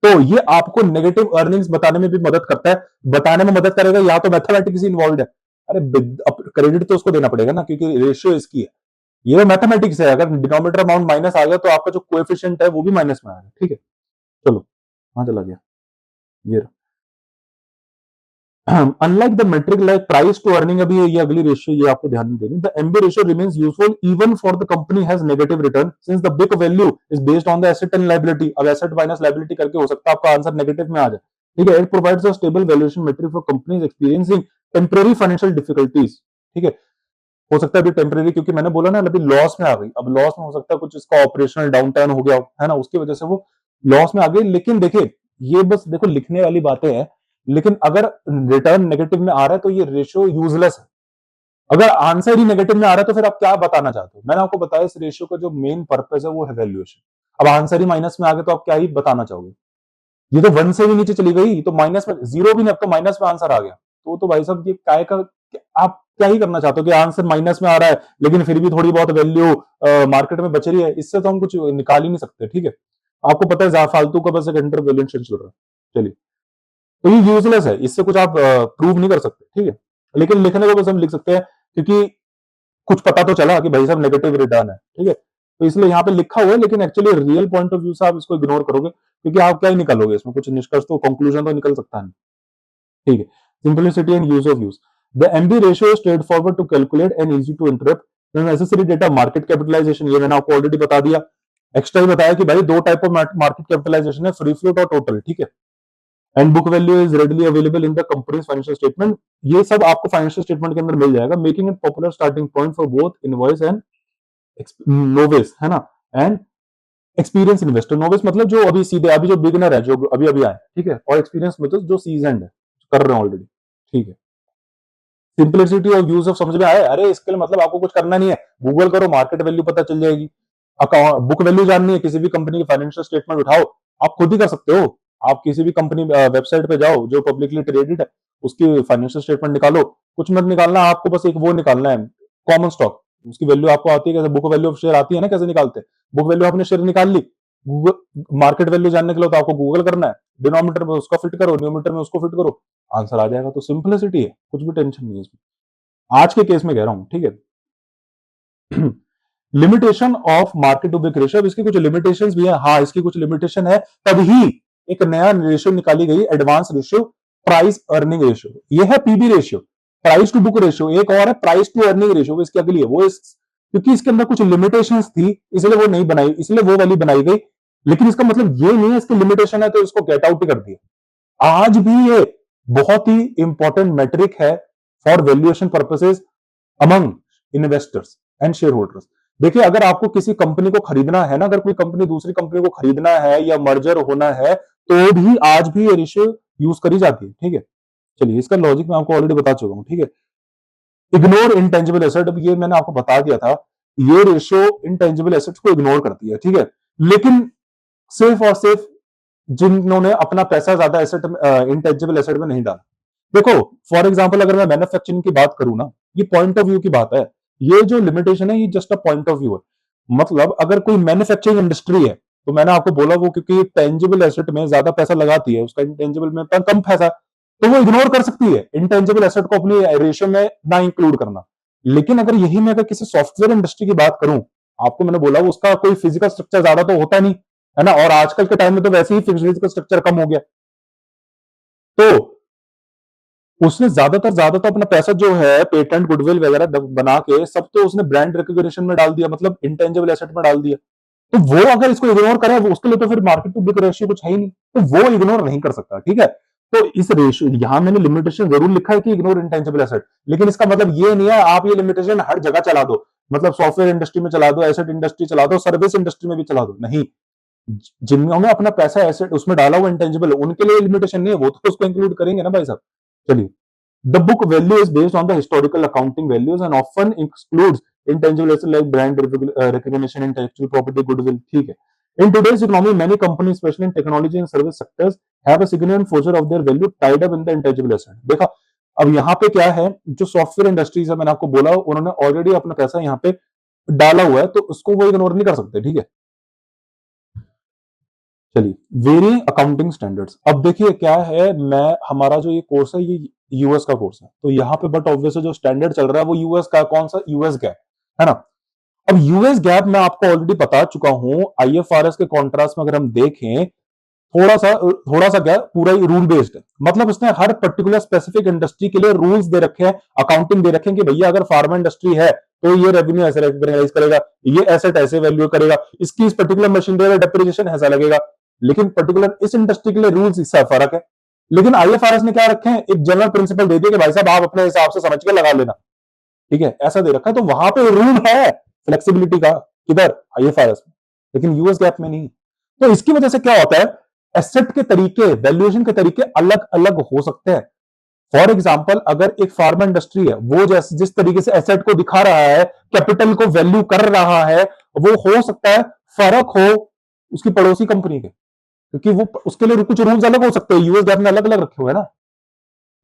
तो ये आपको नेगेटिव अर्निंग्स बताने में भी मदद करता है, बताने में मदद करेगा, या तो मैथमेटिक्स इन्वॉल्व है, अरे क्रेडिट तो उसको देना पड़ेगा ना, क्योंकि रेशियो इसकी है, ये तो मैथमेटिक्स है, अगर डिनोमिनेटर अमाउंट माइनस आ गया, तो आपका जो कोएफिशिएंट है वो भी माइनस में आएगा, ठीक है। चलो कहां चला गया ये, unlike the metric like price to earning, अभी ये अगली रेशियो, ये आपको ध्यान में देनी, the MB ratio remains useful even for the company has negative return since the book value is based on the asset and liability. अब एसेट माइनस लायबिलिटी करके हो सकता है आपका आंसर नेगेटिव में आ जाए, ठीक है। It provides a stable valuation metric for companies experiencing temporary financial difficulties, ठीक है। हो सकता है अभी टेम्परेरी, क्योंकि मैंने बोला ना अभी लॉस में आ गई, अब लॉस में हो सकता है कुछ इसका ऑपरेशनल डाउन टाउन हो गया है ना, उसकी वजह से वो लॉस में आ गई। लेकिन देखिए ये बस देखो लिखने वाली बातें हैं, लेकिन अगर रिटर्न नेगेटिव में आ रहा है, तो ये रेशियो यूजलेस है। अगर आंसर ही नेगेटिव में आ रहा है, तो फिर आप क्या बताना चाहते हो, मैंने आपको बताया इस रेशियो का जो मेन पर्पज है वो है वैल्यूएशन। अब आंसर ही माइनस में आ गया, तो आप क्या ही बताना चाहोगे, ये तो वन से भी नीचे चली गई, तो माइनस में, जीरो भी नहीं, अब तो माइनस में आंसर आ गया, तो भाई साहब ये काय का, आप क्या ही करना चाहते हो कि आंसर माइनस में आ रहा है, लेकिन फिर भी थोड़ी बहुत वैल्यू मार्केट में बच रही है, इससे तो हम कुछ निकाल ही नहीं सकते, ठीक है। आपको पता है फालतू का बस एक इंटर वैल्यूएशन चल रहा है, चलिए, तो ये यूजलेस है, इससे कुछ आप प्रूव नहीं कर सकते, ठीक है। लेकिन लिखने को बस हम लिख सकते हैं, क्योंकि कुछ पता तो चला कि भाई साहब नेगेटिव रिटर्न है, ठीक है। तो इसलिए यहाँ पे लिखा हुआ है, लेकिन actually real point of view से आप इसको इग्नोर करोगे, क्योंकि आप क्या ही निकालोगे इसमें, कुछ निष्कर्ष तो, कंक्लूजन तो निकल सकता नहीं, ठीक है। Simplicity and use of use, the MB ratio is straightforward to calculate and easy to interrupt necessary data. Market capitalization, ये मैंने आपको ऑलरेडी बता दिया, एक्स्ट्रा ही बताया कि भाई दो टाइप ऑफ मार्केट कैपिटलाइजेशन है, फ्री फ्लोट और टोटल, ठीक है। And book value is readily available in the companies financial statement, ये सब आपको फाइनेंशियल स्टेटमेंट के अंदर मिल जाएगा, making it popular starting point for both invoice and novice, है ना, एंड एक्सपीरियंस इन्वेस्टर। नोविस मतलब जो अभी सीधे, अभी जो बिगिनर है, जो अभी अभी आए, ठीक है, और एक्सपीरियंस मतलब जो सीजनड है, कर रहे हैं ऑलरेडी, ठीक है। सिंपलिसिटी और यूज ऑफ समझ में आया? अरे इसके लिए मतलब आपको कुछ करना नहीं है, गूगल करो, मार्केट वैल्यू पता चल जाएगी। अकाउंट बुक वैल्यू जाननी है, किसी भी कंपनी की फाइनेंशियल स्टेटमेंट उठाओ, आप खुद ही कर सकते हो। आप किसी भी कंपनी वेबसाइट पे जाओ जो पब्लिकली ट्रेडेड है, उसकी फाइनेंशियल स्टेटमेंट निकालो, कुछ मत निकालना, आपको बस एक वो निकालना है, कॉमन स्टॉक, उसकी वैल्यू आपको आती है, कैसे बुक वैल्यू ऑफ शेयर आती है ना, कैसे निकालते हैं, बुक वैल्यू आपने शेयर निकाल ली, गूगल मार्केट वैल्यू जानने के लिए तो आपको गूगल करना है, डिनोमिनेटर में उसका फिट करो, न्यूमिनेटर में उसको फिट करो, आंसर आ जाएगा। तो सिंपलिसिटी है, कुछ भी टेंशन नहीं है इसमें, आज के केस में कह रहा हूं, ठीक है। Limitation of market to book ratio, इसकी कुछ लिमिटेशंस भी है, हाँ इसकी कुछ लिमिटेशन है, तभी एक नया रेशियो निकाली गई, advance ratio, price earning ratio, ये है PB ratio, price to book ratio. एक और है प्राइस टू अर्निंग रेशियो, इसके अगली है वो, क्योंकि इसके अंदर कुछ लिमिटेशंस थी, इसलिए वो नहीं बनाई, इसलिए वो वाली बनाई गई, लेकिन इसका मतलब ये नहीं है इसकी लिमिटेशन है तो इसको गेट आउट ही कर दिया। आज भी ये बहुत ही इंपॉर्टेंट मेट्रिक है for valuation purposes among investors and share holders. देखिए, अगर आपको किसी कंपनी को खरीदना है ना, अगर कोई कंपनी दूसरी कंपनी को खरीदना है या मर्जर होना है, तो भी आज भी ये रेशियो यूज करी जाती है, ठीक है। चलिए, इसका लॉजिक मैं आपको ऑलरेडी बता चुका हूं, ठीक है। इग्नोर इंटेंजिबल एसेट, अब ये मैंने आपको बता दिया था, ये रेशियो इंटेंजिबल एसेट्स को इग्नोर करती है, ठीक है। लेकिन सिर्फ और सिर्फ जिन्होंने अपना पैसा ज्यादा एसेट, इंटेंजिबल एसेट में नहीं डाला। देखो, फॉर एग्जांपल अगर मैं मैन्युफैक्चरिंग की बात करूं ना, ये पॉइंट ऑफ व्यू की बात है, ये जो लिमिटेशन है ये just a point of view है। मतलब अगर कोई मैन्युफैक्चरिंग इंडस्ट्री है, तो मैंने आपको बोला वो क्योंकि टेंजिबल एसेट में ज्यादा पैसा लगाती है, उसका इंटेंजिबल में कम पैसा, तो वो इग्नोर कर सकती है इंटेंजिबल एसेट को अपनी रेशियो में ना इंक्लूड करना। लेकिन अगर यही मैं अगर किसी सॉफ्टवेयर इंडस्ट्री की बात करूं, आपको मैंने बोला उसका कोई फिजिकल स्ट्रक्चर ज्यादा तो होता नहीं, है ना, और आजकल के टाइम में तो वैसे ही फिजिकल स्ट्रक्चर कम हो गया, तो उसने ज्यादा तो अपना पैसा जो है पेटेंट गुडविल वगैरह बना के सब तो उसने ब्रांड रिकॉग्निशन में डाल दिया, मतलब इंटेंजिबल एसेट में डाल दिया। तो वो अगर इसको इग्नोर करे, उसके लिए तो फिर मार्केट टू बुक रेशियो कुछ है ही नहीं, तो वो इग्नोर नहीं कर सकता, ठीक है। तो इस रेशियो, यहां मैंने लिमिटेशन जरूर लिखा है कि इग्नोर इंटेंजिबल एसेट, लेकिन इसका मतलब ये नहीं है आप ये लिमिटेशन हर जगह चला दो, मतलब सॉफ्टवेयर इंडस्ट्री में चला दो, एसेट इंडस्ट्री चला दो, सर्विस इंडस्ट्री में भी चला दो, नहीं। जिन्होंने अपना पैसा एसेट उसमें डाला हुआ इंटेंजिबल, उनके लिए लिमिटेशन नहीं है, वो तो उसको इंक्लूड करेंगे ना भाई साहब। चलिए, the book value is based on the historical accounting values and often excludes intangible assets like brand recognition, intellectual property, goodwill, ठीक है। In today's economy, many companies, especially in technology and service sectors, have a significant portion of their value tied up in the intangible asset। देखा, अब यहाँ पे क्या है, जो सॉफ्टवेयर इंडस्ट्रीज है, मैंने आपको बोला उन्होंने ऑलरेडी अपना पैसा यहाँ पे डाला हुआ है, तो उसको वो इग्नोर नहीं कर सकते, ठीक है। चलिए, वेरिंग अकाउंटिंग स्टैंडर्ड्स, अब देखिए क्या है, मैं हमारा जो ये कोर्स है ये यूएस का कोर्स है, तो यहाँ पे बट ऑब्वियसली जो स्टैंडर्ड चल रहा है वो यूएस का, कौन सा, यूएस गैप, है ना। अब यूएस गैप मैं आपको ऑलरेडी बता चुका हूं, आईएफआरएस के कॉन्ट्रास्ट में अगर हम देखें, थोड़ा सा क्या, पूरा ही रूल बेस्ड है, मतलब इसने हर पर्टिकुलर स्पेसिफिक इंडस्ट्री के लिए रूल्स दे रखे हैं, अकाउंटिंग दे रखे हैं कि भैया अगर फार्मा इंडस्ट्री है तो ये रेवेन्यू ऐसे रिकॉग्नाइज करेगा, ये एसेट ऐसे वैल्यू करेगा, इसकी इस पर्टिकुलर मशीनरी का डेप्रिसिएशन ऐसा लगेगा, लेकिन पर्टिकुलर इस इंडस्ट्री के लिए रूल्स इससे फर्क है। लेकिन आईएफआरएस ने क्या रखे हैं, एक जनरल प्रिंसिपल दे दिया कि भाई साहब आप अपने हिसाब से समझ के लगा लेना, ठीक है, ऐसा दे रखा है, तो वहां पे रूल है फ्लेक्सिबिलिटी का, किधर, आईएफआरएस में, लेकिन यूएस गैप में नहीं। तो इसकी वजह से क्या होता है, एसेट के तरीके, वैल्यूएशन के तरीके अलग अलग हो सकते हैं। फॉर एग्जाम्पल, अगर एक फार्मा इंडस्ट्री है, वो जैसे जिस तरीके से एसेट को दिखा रहा है, कैपिटल को वैल्यू कर रहा है, वो हो सकता है फर्क हो उसकी पड़ोसी कंपनी के, क्योंकि वो उसके लिए कुछ रूल्स अलग हो सकते हैं, यूएस गैप में अलग अलग रखे हुए हैं ना।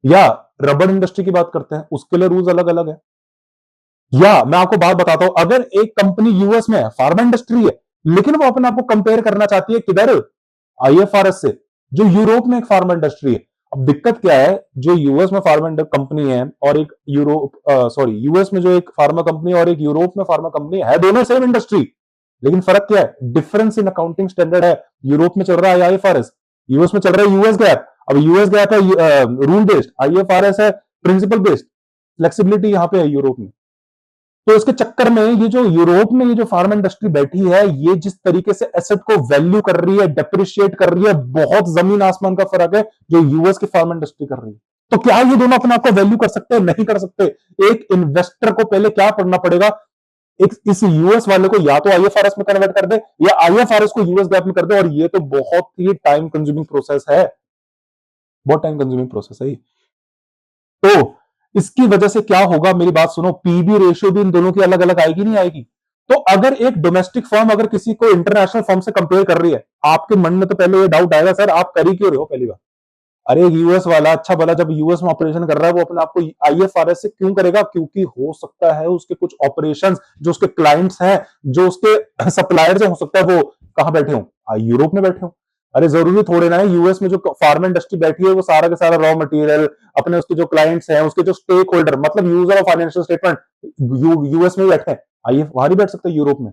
या रबर इंडस्ट्री की बात करते हैं, उसके लिए रूल्स अलग अलग है। या मैं आपको बात बताता हूं, अगर एक कंपनी यूएस में है, फार्मा इंडस्ट्री है, लेकिन वो अपने आप को कंपेयर करना चाहती है किधर, आईएफआरएस से, जो यूरोप में एक फार्मा इंडस्ट्री है, अब दिक्कत क्या है, जो यूएस में फार्मा कंपनी है और एक यूएस में जो एक फार्मा कंपनी और एक यूरोप में फार्मा कंपनी है, दोनों सेम इंडस्ट्री, लेकिन फर्क क्या है, डिफरेंस इन अकाउंटिंग स्टैंडर्ड है। यूरोप में चल रहा है आईएफआरएस, यूएस में चल रहा है यूएस गैप। अब यूएस गैप है रूल बेस्ड, आईएफआरएस है प्रिंसिपल बेस्ड, फ्लेक्सिबिलिटी यहां पे है यूरोप में। तो इसके चक्कर में ये जो यूरोप में ये जो फार्मा इंडस्ट्री बैठी है, ये जिस तरीके से एसेट को वैल्यू कर रही है, डेप्रिशिएट कर रही है, बहुत जमीन आसमान का फर्क है जो यूएस की फार्मा इंडस्ट्री कर रही है। तो क्या ये दोनों अपने आप को वैल्यू कर सकते हैं? नहीं कर सकते। एक इन्वेस्टर को पहले क्या पढ़ना पड़ेगा, एक इस यूएस वाले को या तो आईएफआरएस में कन्वर्ट कर दे या आईएफआरएस को यूएस गैप में कर दे, और ये तो बहुत ही टाइम कंज्यूमिंग प्रोसेस है, बहुत टाइम कंज्यूमिंग प्रोसेस है। तो इसकी वजह से क्या होगा, मेरी बात सुनो, पीबी रेशियो भी इन दोनों की अलग अलग आएगी, नहीं आएगी? तो अगर एक डोमेस्टिक फर्म अगर किसी को इंटरनेशनल फर्म से कंपेयर कर रही है, आपके मन में तो पहले ये डाउट आएगा, सर आप कर ही क्यों रहे हो? पहली बात, अरे यूएस वाला अच्छा भला जब यूएस में ऑपरेशन कर रहा है, वो अपने आप को आईएफआरएस से क्यों करेगा? क्योंकि हो सकता है उसके कुछ ऑपरेशंस, जो उसके क्लाइंट्स हैं, जो उसके सप्लायर्स हैं, हो सकता है वो कहां बैठे हो, यूरोप में बैठे हो। अरे जरूरी थोड़े ना है यूएस में जो फार्मा इंडस्ट्री बैठी है वो सारा का सारा रॉ मटेरियल, अपने उसके जो क्लाइंट्स हैं, उसके जो स्टेक होल्डर, मतलब user of financial statement US में बैठे हैं, आइए वहां नहीं बैठ सकते यूरोप में।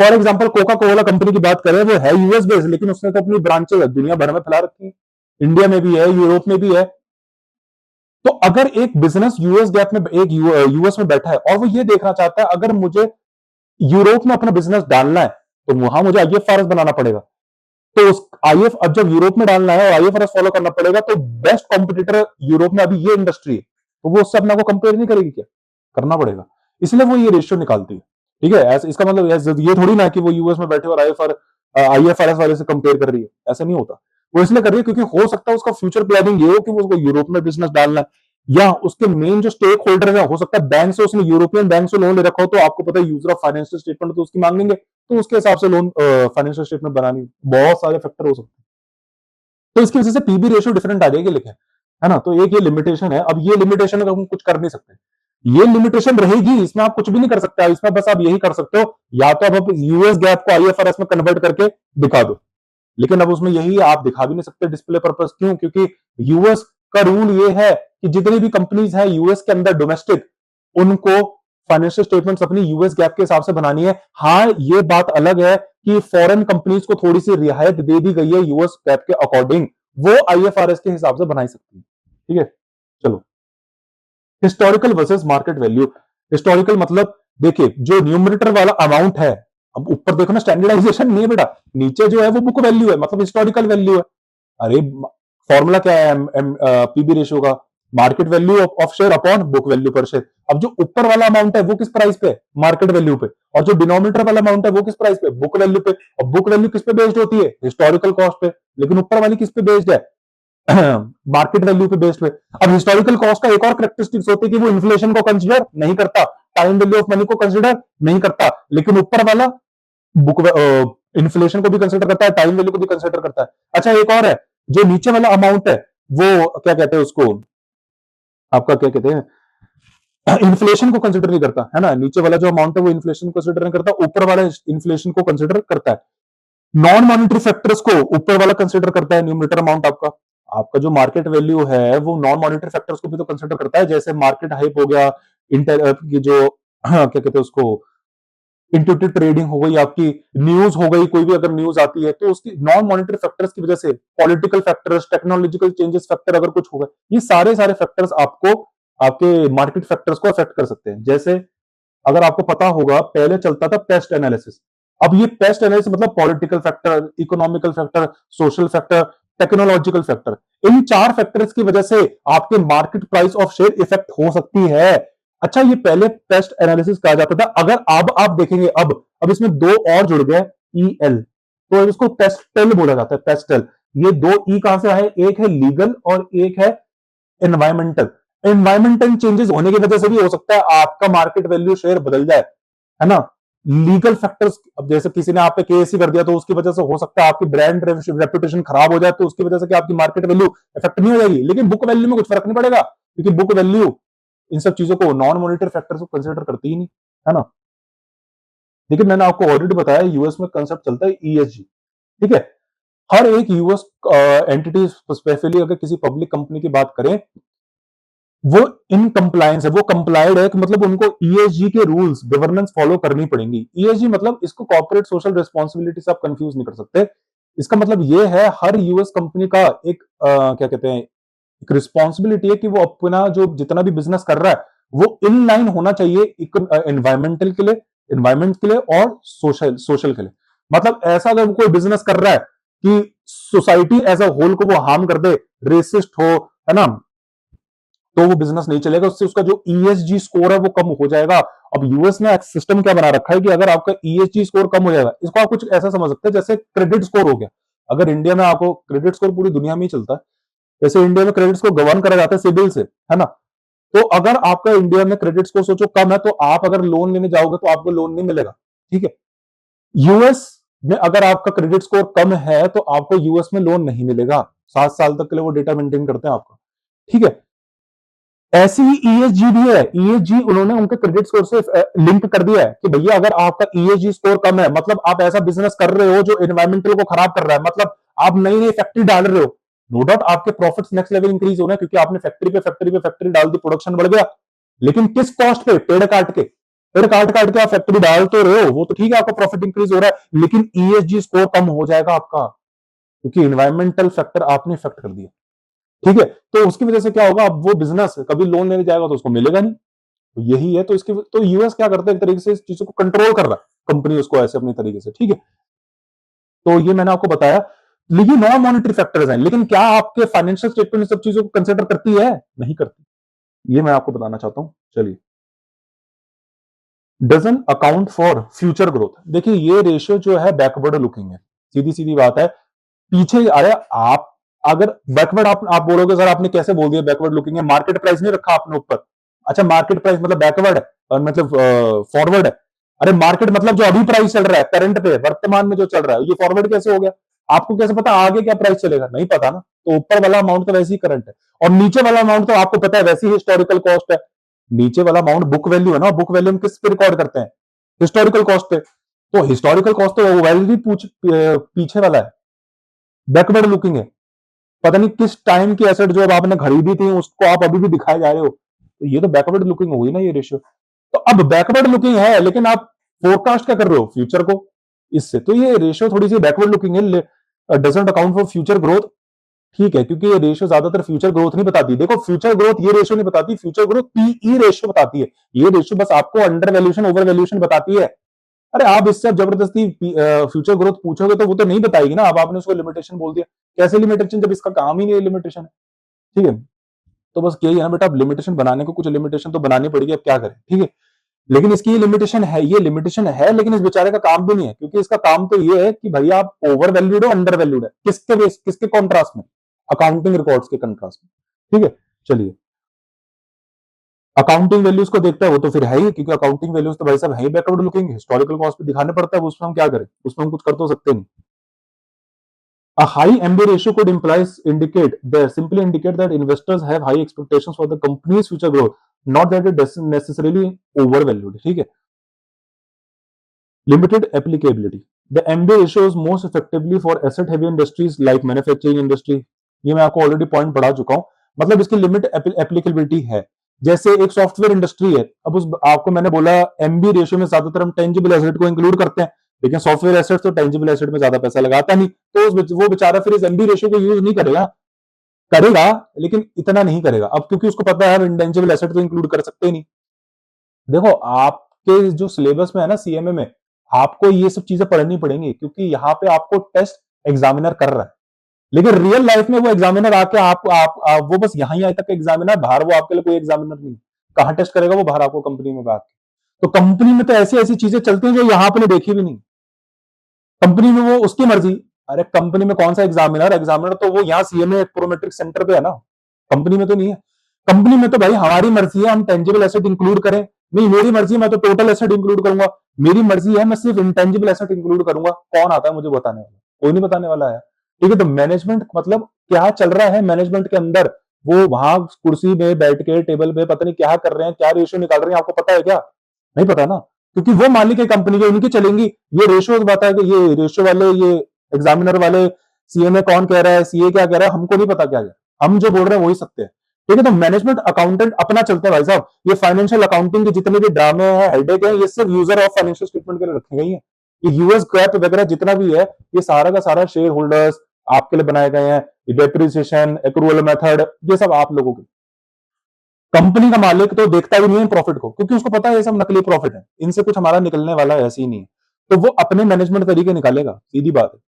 For example Coca Cola company की बात करें, वो है यूएस बेस्ड, लेकिन उसने तो अपनी ब्रांचेस दुनिया भर में फैला रखी है, इंडिया में भी है, यूरोप में भी है। तो अगर एक बिजनेस यूएस गैप में, एक यूएस में बैठा है और वो ये देखना चाहता है अगर मुझे यूरोप में अपना बिजनेस डालना है, तो वहां मुझे आईएफआरएस बनाना पड़ेगा। तो उस आईएफ अब जब यूरोप में डालना है और आईएफआरएस फॉलो करना पड़ेगा, तो बेस्ट कॉम्पिटिटर यूरोप में अभी ये इंडस्ट्री है, तो वो उससे अपना को कंपेयर नहीं करेगी क्या? करना पड़ेगा, इसलिए वो ये रेशियो निकालती है। ठीक है, ऐसे इसका मतलब ये थोड़ी ना कि वो यूएस में बैठे और आईएफआरएस वाले से कंपेयर कर रही है, ऐसा नहीं होता। वो इसलिए कर रही है क्योंकि हो सकता है उसका फ्यूचर प्लानिंग ये हो कि वो उसको यूरोप में बिजनेस डालना है, या उसके मेन जो स्टेक होल्डर है, हो सकता है बैंक से उसने यूरोपियन बैंक से लोन ले रखा हो, तो आपको पता है यूजर ऑफ फाइनेंशियल स्टेटमेंट तो उसकी मांगेंगे, तो उसके हिसाब से लोन फाइनेंशियल स्टेटमेंट बनानी, बहुत सारे फैक्टर हो सकते हैं। तो इसकी वजह से पीबी रेशियो डिफरेंट आ जाएगी, लिखे है ना। तो एक ये लिमिटेशन है, अब ये लिमिटेशन हम कुछ कर नहीं सकते, ये लिमिटेशन रहेगी, इसमें आप कुछ भी नहीं कर सकते, इसमें बस आप यही कर सकते हो, या तो अब यूएस गैप को आईएफआरएस में कन्वर्ट करके दिखा दो, लेकिन अब उसमें यही आप दिखा भी नहीं सकते डिस्प्ले पर्पस, क्यों? क्योंकि यूएस का रूल ये है कि जितनी भी कंपनीज है यूएस के अंदर डोमेस्टिक, उनको फाइनेंशियल स्टेटमेंट्स अपनी यूएस गैप के हिसाब से बनानी है। हाँ, ये बात अलग है कि फॉरेन कंपनीज को थोड़ी सी रियायत दे दी गई है यूएस गैप के अकॉर्डिंग, वो आईएफआरएस के हिसाब से बनाई सकती है। ठीक है, चलो, historical versus market value. Historical मतलब देखिए, जो न्यूमरेटर वाला अमाउंट है, अब ऊपर देखो ना, स्टैंडर्डाइजेशन नहीं है बेटा, नीचे जो है वो बुक वैल्यू है, मतलब हिस्टोरिकल वैल्यू है। अरे फॉर्मूला क्या है पीबी रेशियो का? Market value of share upon book value पर शेयर। अब जो ऊपर वाला अमाउंट है वो किस प्राइस पे? मार्केट वैल्यू पे। और जो डिनोमिनेटर वाला अमाउंट है वो किस प्राइस पे? बुक वैल्यू पे। और बुक वैल्यू किस पे बेस्ड होती है? हिस्टोरिकल कॉस्ट पे। लेकिन ऊपर वाली किस पे बेस्ड है? मार्केट वैल्यू पे बेस्ड पे। अब हिस्टोरिकल कॉस्ट का एक और कैरेक्टरिस्टिक्स होती है कि वो इन्फ्लेशन को कंसीडर नहीं करता, टाइम वैल्यू ऑफ मनी को कंसीडर नहीं करता, लेकिन ऊपर वाला बुक इन्फ्लेशन को भी कंसीडर करता है, टाइम वैल्यू को भी कंसीडर करता है। अच्छा, एक और है, जो नीचे वाला अमाउंट है वो क्या कहते हैं उसको, आपका क्या कहते हैं, इन्फ्लेशन को कंसीडर नहीं करता है ना। नीचे वाला जो अमाउंट है वो इन्फ्लेशन को कंसीडर नहीं करता, ऊपर वाला इन्फ्लेशन को कंसीडर करता है। नॉन मॉनिटरी फैक्टर्स को ऊपर वाला कंसीडर करता है, न्यूमरेटर अमाउंट आपका। आपका जो मार्केट वैल्यू है वो नॉन मॉनिटरी फैक्टर्स को भी तो कंसीडर करता है, जैसे मार्केट हाइप हो गया, इंटर की जो क्या कहते हैं उसको, इंट्यूटिव ट्रेडिंग हो गई, आपकी न्यूज हो गई, कोई भी अगर न्यूज आती है तो उसकी नॉन मॉनिटरी फैक्टर्स की वजह से, political factors, technological changes factor अगर कुछ हो गए, ये सारे सारे फैक्टर्स आपको आपके मार्केट फैक्टर्स को अफेक्ट कर सकते हैं। जैसे अगर आपको पता होगा, पहले चलता था पेस्ट एनालिसिस। अब ये पेस्ट एनालिसिस मतलब political factor, economical factor, social factor, technological factor, इन चार फैक्टर्स की वजह से आपके market price of share effect हो सकती है। अच्छा, ये पहले पेस्ट एनालिसिस कहा जाता था, अगर अब आप देखेंगे, अब इसमें दो और जुड़ गए, ईएल, तो इसको पेस्टेल बोला जाता है, पेस्टेल। ये दो ई कहां से आए? एक है लीगल और एक है एनवायरमेंटल। एनवायरमेंटल चेंजेस होने की वजह से भी हो सकता है आपका मार्केट वैल्यू शेयर बदल जाए, है ना। लीगल फैक्टर्स, अब जैसे किसी ने आप पे केस ही कर दिया तो उसकी वजह से हो सकता है आपकी ब्रांड रेपुटेशन खराब हो जाए, तो उसकी वजह से आपकी मार्केट वैल्यू इफेक्ट नहीं हो जाएगी, लेकिन बुक वैल्यू में कुछ फर्क नहीं पड़ेगा, क्योंकि बुक वैल्यू इन सब चीजों को, नॉन मॉनिटरी फैक्टर्स को कंसिडर करती ही नहीं, है ना। लेकिन मैंने आपको ऑलरेडी बताया यूएस में कंसेप्ट चलता है ईएसजी। ठीक है, हर एक यूएस एंटिटी स्पेशली अगर किसी पब्लिक कंपनी की बात करें, वो इन कंप्लायंस है, वो कंप्लाइड है कि मतलब उनको ईएसजी के रूल्स गवर्नेंस फॉलो करनी पड़ेंगी। ईएसजी मतलब इसको कॉर्पोरेट सोशल रिस्पांसिबिलिटी से आप कंफ्यूज नहीं कर सकते। इसका मतलब ये है हर यूएस कंपनी का एक क्या कहते हैं, एक रिस्पांसिबिलिटी है कि वो अपना जो जितना भी बिजनेस कर रहा है वो इन लाइन होना चाहिए एनवायरमेंटल के लिए, एनवायरमेंट के लिए और सोशल सोशल के लिए। मतलब ऐसा अगर वो कोई बिजनेस कर रहा है कि सोसाइटी एज अ होल को वो हार्म कर दे, रेसिस्ट हो, है ना, तो वो बिजनेस नहीं चलेगा, उससे उसका जो ईएसजी स्कोर है वो कम हो जाएगा। अब यूएस ने सिस्टम क्या बना रखा है कि अगर आपका ईएसजी स्कोर कम हो जाएगा, इसको आप कुछ ऐसा समझ सकते हैं जैसे क्रेडिट स्कोर हो गया। अगर इंडिया में आपको क्रेडिट स्कोर पूरी दुनिया में ही चलता है, जैसे इंडिया में क्रेडिट स्कोर गवर्न करा जाता है सिबिल से, है ना, तो अगर आपका इंडिया में क्रेडिट स्कोर सोचो कम है, तो आप अगर लोन लेने जाओगे तो आपको लोन नहीं मिलेगा। ठीक है, यूएस में अगर आपका क्रेडिट स्कोर कम है तो आपको यूएस में लोन नहीं मिलेगा, 7 साल तक के लिए वो डेटा मेंटेन करते हैं आपका। ठीक है, ऐसी ही ईएसजी भी है। ईएसजी उन्होंने उनके क्रेडिट स्कोर से लिंक कर दिया है कि भैया अगर आपका ईएसजी स्कोर कम है, मतलब आप ऐसा बिजनेस कर रहे हो जो एनवायरमेंटल को खराब कर रहा है, मतलब आप नई नई फैक्ट्री डाल रहे हो, नो डाउट आपके प्रॉफिट्स नेक्स्ट लेवल इंक्रीज हो रहे हैं क्योंकि आपने फैक्ट्री पे फैक्ट्री पे फैक्ट्री डाल दी, प्रोडक्शन बढ़ गया, लेकिन किस कॉस्ट पे? पेड़ काट के, पेड़ काट काट के आप फैक्ट्री डाल तो रहे हो, वो तो ठीक है, आपका प्रॉफिट इंक्रीज हो रहा है, लेकिन ईएसजी स्कोर कम हो जाएगा आपका, क्योंकि इन्वायरमेंटल फैक्टर आपने इफेक्ट कर दिया। ठीक है, तो उसकी वजह से क्या होगा, अब वो बिजनेस कभी लोन लेने जाएगा तो उसको मिलेगा नहीं। तो यही है, तो इसकी तो यूएस क्या करता है, एक तरीके से इस चीजों को कंट्रोल कर रहा है, कंपनी उसको ऐसे अपने तरीके से। ठीक है, तो ये मैंने आपको बताया, लेकिन नॉन मॉनिटरी फैक्टर्स हैं, लेकिन क्या आपके फाइनेंशियल स्टेटमेंट सब चीजों को कंसिडर करती है? नहीं करती, ये मैं आपको बताना चाहता हूं। चलिए, doesn't account for future growth. देखिए, ये रेशियो जो है बैकवर्ड लुकिंग है, सीधी सीधी बात है, पीछे। अरे आप अगर बैकवर्ड, आप बोलोगे सर आपने कैसे बोल दिया बैकवर्ड लुकिंग है, मार्केट प्राइस नहीं रखा आपने ऊपर। अच्छा, मार्केट प्राइस मतलब बैकवर्ड है और मतलब फॉरवर्ड है? अरे मार्केट मतलब जो अभी प्राइस चल रहा है, करंट पे, वर्तमान में जो चल रहा है, ये फॉरवर्ड कैसे हो गया? आपको कैसे पता आगे क्या प्राइस चलेगा? नहीं पता ना। तो ऊपर वाला अमाउंट तो वैसे ही करंट है, और नीचे वाला अमाउंट तो आपको पता है वैसे ही हिस्टोरिकल कॉस्ट है। नीचे वाला अमाउंट बुक वैल्यू है ना, बुक वैल्यू हम किस पे रिकॉर्ड करते हैं? हिस्टोरिकल कॉस्ट पे। तो हिस्टोरिकल कॉस्ट तो वैल्यू भी पीछे वाला है, बैकवर्ड लुकिंग है। पता नहीं किस टाइम की एसेट जो अब आपने खरीदी थी उसको आप अभी भी दिखाए जा रहे हो, तो ये तो बैकवर्ड लुकिंग हो गई ना ये रेशियो। तो अब बैकवर्ड लुकिंग है, लेकिन आप फोरकास्ट क्या कर रहे हो? फ्यूचर को इससे, तो ये रेशियो थोड़ी सी बैकवर्ड लुकिंग है, doesn't account for future growth. ठीक है, क्योंकि ये रेशियो ज्यादातर फ्यूचर ग्रोथ नहीं बताती। देखो, फ्यूचर ग्रोथ ये रेशियो नहीं बताती, फ्यूचर ग्रोथ पीई रेशियो बताती है। ये रेशियो बस आपको अंडर वैल्यूएशन ओवर वैल्यूएशन बताती है। अरे आप इससे अब जबरदस्ती फ्यूचर ग्रोथ पूछोगे तो वो तो नहीं बताएगी ना, अब आपने उसको लिमिटेशन बोल दिया। कैसे लिमिटेशन, जब इसका काम ही नहीं है लिमिटेशन है। ठीक है, तो बस यही है ना बेटा, अब लिमिटेशन बनाने को कुछ लिमिटेशन तो बनानी पड़ेगी, अब क्या करें। ठीक है, लेकिन इसकी ये लिमिटेशन है, ये लिमिटेशन है, लेकिन इस बेचारे का काम भी नहीं है, क्योंकि इसका काम तो ये है कि भाई आप ओवर वैल्यूड हो, अंडर वैल्यूड है, किसके बेस, किसके कॉन्ट्रास्ट में? अकाउंटिंग रिकॉर्ड्स के कंट्रास्ट में। ठीक है, चलिए, अकाउंटिंग वैल्यूज को देखता है वो तो फिर है ही, क्योंकि अकाउंटिंग वैल्यूज तो भाई साहब है ही बैकवर्ड लुकिंग, हिस्टोरिकल कॉस्ट पे दिखाने पड़ता है, उसमें हम क्या करें, उसमें हम कुछ कर तो सकते नहीं। A high MB ratio could simply indicate that investors have high expectations for the company's future growth, not that it is necessarily overvalued. ठीक है, limited applicability. The MB ratio is most effectively for asset heavy industries like manufacturing industry. ये मैं आपको ऑलरेडी पॉइंट पढ़ा चुका हूं, मतलब इसकी लिमिट एप्लीकेबिलिटी है। जैसे एक सॉफ्टवेयर इंडस्ट्री है, अब उस आपको मैंने बोला एमबी रेशियो में ज्यादातर हम टेंजिबल एसेट को इंक्लूड करते हैं, लेकिन सॉफ्टवेयर एसेट तो टेंजिबल एसेट में ज्यादा पैसा लगाता नहीं, तो वो बेचारा फिर इस एमबी रेशियो को यूज नहीं करेगा, करेगा लेकिन इतना नहीं करेगा, अब क्योंकि उसको पता है हम इंटेंजिबल एसेट तो इंक्लूड कर सकते ही नहीं। देखो, आपके जो सिलेबस में है ना सीएमए में, आपको ये सब चीजें पढ़नी पड़ेंगी, क्योंकि यहाँ पे आपको टेस्ट एग्जामिनर कर रहा है, लेकिन रियल लाइफ में वो एग्जामिनर आके आप वो बस यहां ही आए तक एग्जामिनर, बाहर वो आपके लिए कोई एग्जामिनर नहीं। कहां टेस्ट करेगा वो? बाहर आपको कंपनी में बात। तो कंपनी में तो ऐसी ऐसी चीजें चलती हैं जो यहां आपने देखी भी नहीं। कंपनी में वो उसकी मर्जी। अरे कंपनी में कौन सा एग्जामिनर? एग्जामिनर तो वो यहाँ सीएमए प्रोमेट्रिक सेंटर पे है ना, कंपनी में तो नहीं है। कंपनी में तो भाई हमारी मर्जी है हम टेंजिबल एसेट इंक्लूड करें, नहीं मेरी मर्जी है मैं तो टोटल एसेट इंक्लूड करूंगा, मेरी मर्जी है मैं सिर्फ इंटेंजिबल एसेट इंक्लूड करूंगा। कौन आता है मुझे बताने वाला? कोई नहीं बताने वाला है। ठीक है, तो मैनेजमेंट मतलब क्या चल रहा है मैनेजमेंट के अंदर, वो वहां कुर्सी में बैठ के टेबल पे पता नहीं क्या कर रहे हैं, क्या रेशियो निकाल रहे हैं, आपको पता है क्या? नहीं पता ना, क्योंकि वो मालिक है कंपनी के, उनकी चलेंगी ये रेशियो। बताया कि ये रेशियो वाले, ये एग्जामिनर वाले सीए में कौन कह रहा है, सीए क्या कह रहा है, हमको नहीं पता क्या कह रहा है, हम जो बोल रहे हैं वही सत्य है। ठीक है, तो मैनेजमेंट अकाउंटेंट अपना चलता है भाई साहब। ये फाइनेंशियल अकाउंटिंग के जितने भी ड्रामे हैं, हेडेक है, ये सिर्फ यूजर ऑफ फाइनेंशियल स्टेटमेंट के लिए रखे गए हैं। ये यूएस गैप वगैरह जितना भी है, ये सारा का सारा शेयर होल्डर्स आपके लिए बनाए गए हैं। डेप्रिसिएशन, एक्रूअल मेथड, ये सब आप लोगों के। कंपनी का मालिक तो देखता भी नहीं है प्रॉफिट को, क्योंकि उसको पता है ये सब नकली प्रॉफिट है, इनसे कुछ हमारा निकलने वाला ऐसे ही नहीं है। तो वो अपने मैनेजमेंट तरीके निकालेगा, सीधी बात है।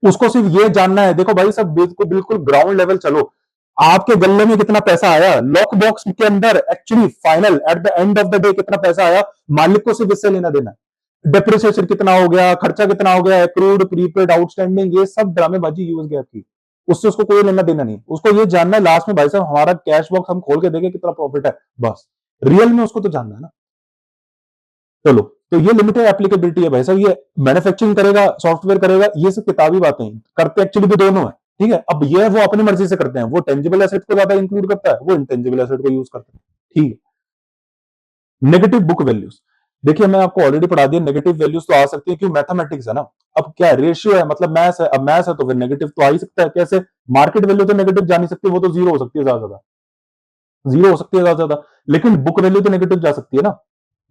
उसको सिर्फ ये जानना है, देखो भाई सब बिल्कुल बिल्कुल ग्राउंड लेवल चलो। आपके गल्ले में कितना पैसा आया, लॉक बॉक्स के अंदर actually final at the end of the day कितना पैसा आया, मालिक को सिर्फ इससे लेना देना है। डेप्रिसिएशन कितना हो गया, खर्चा कितना हो गया, एक्रूड, प्रीपेड, आउटस्टैंडिंग, ये सब ड्रामेबाजी यूज गया की, उससे उसको कोई लेना देना नहीं। उसको ये जानना है लास्ट में भाई साहब हमारा कैश बॉक्स हम खोल के देखें कितना प्रॉफिट है, बस। रियल में उसको तो जानना है ना। चलो, तो ये लिमिटेड एप्लीकेबिलिटी है भाई साहब। ये मैन्युफैक्चरिंग करेगा, सॉफ्टवेयर करेगा, ये सब किताबी बातें हैं, करते एक्चुअली भी दोनों है। ठीक है, अब ये वो अपनी मर्जी से करते हैं, वो टेंजिबल एसेट को ज्यादा इंक्लूड करता है, वो इंटेंजिबल एसेट को यूज करता है। ठीक है, नेगेटिव बुक वैल्यूज। देखिए मैं आपको ऑलरेडी पढ़ा दिया, नेगेटिव वैल्यूज तो आ सकती है क्योंकि मैथमेटिक्स है ना। अब क्या है, रेशियो है, मतलब मैथ्स है, अब मैथ्स है तो फिर नेगेटिव तो आ ही सकता है। कैसे, मार्केट वैल्यू तो नेगेटिव जा नहीं सकती, वो तो जीरो हो सकती है, ज्यादा ज्यादा जीरो हो सकती है, ज्यादा ज्यादा। लेकिन बुक वैल्यू तो नेगेटिव जा सकती है ना,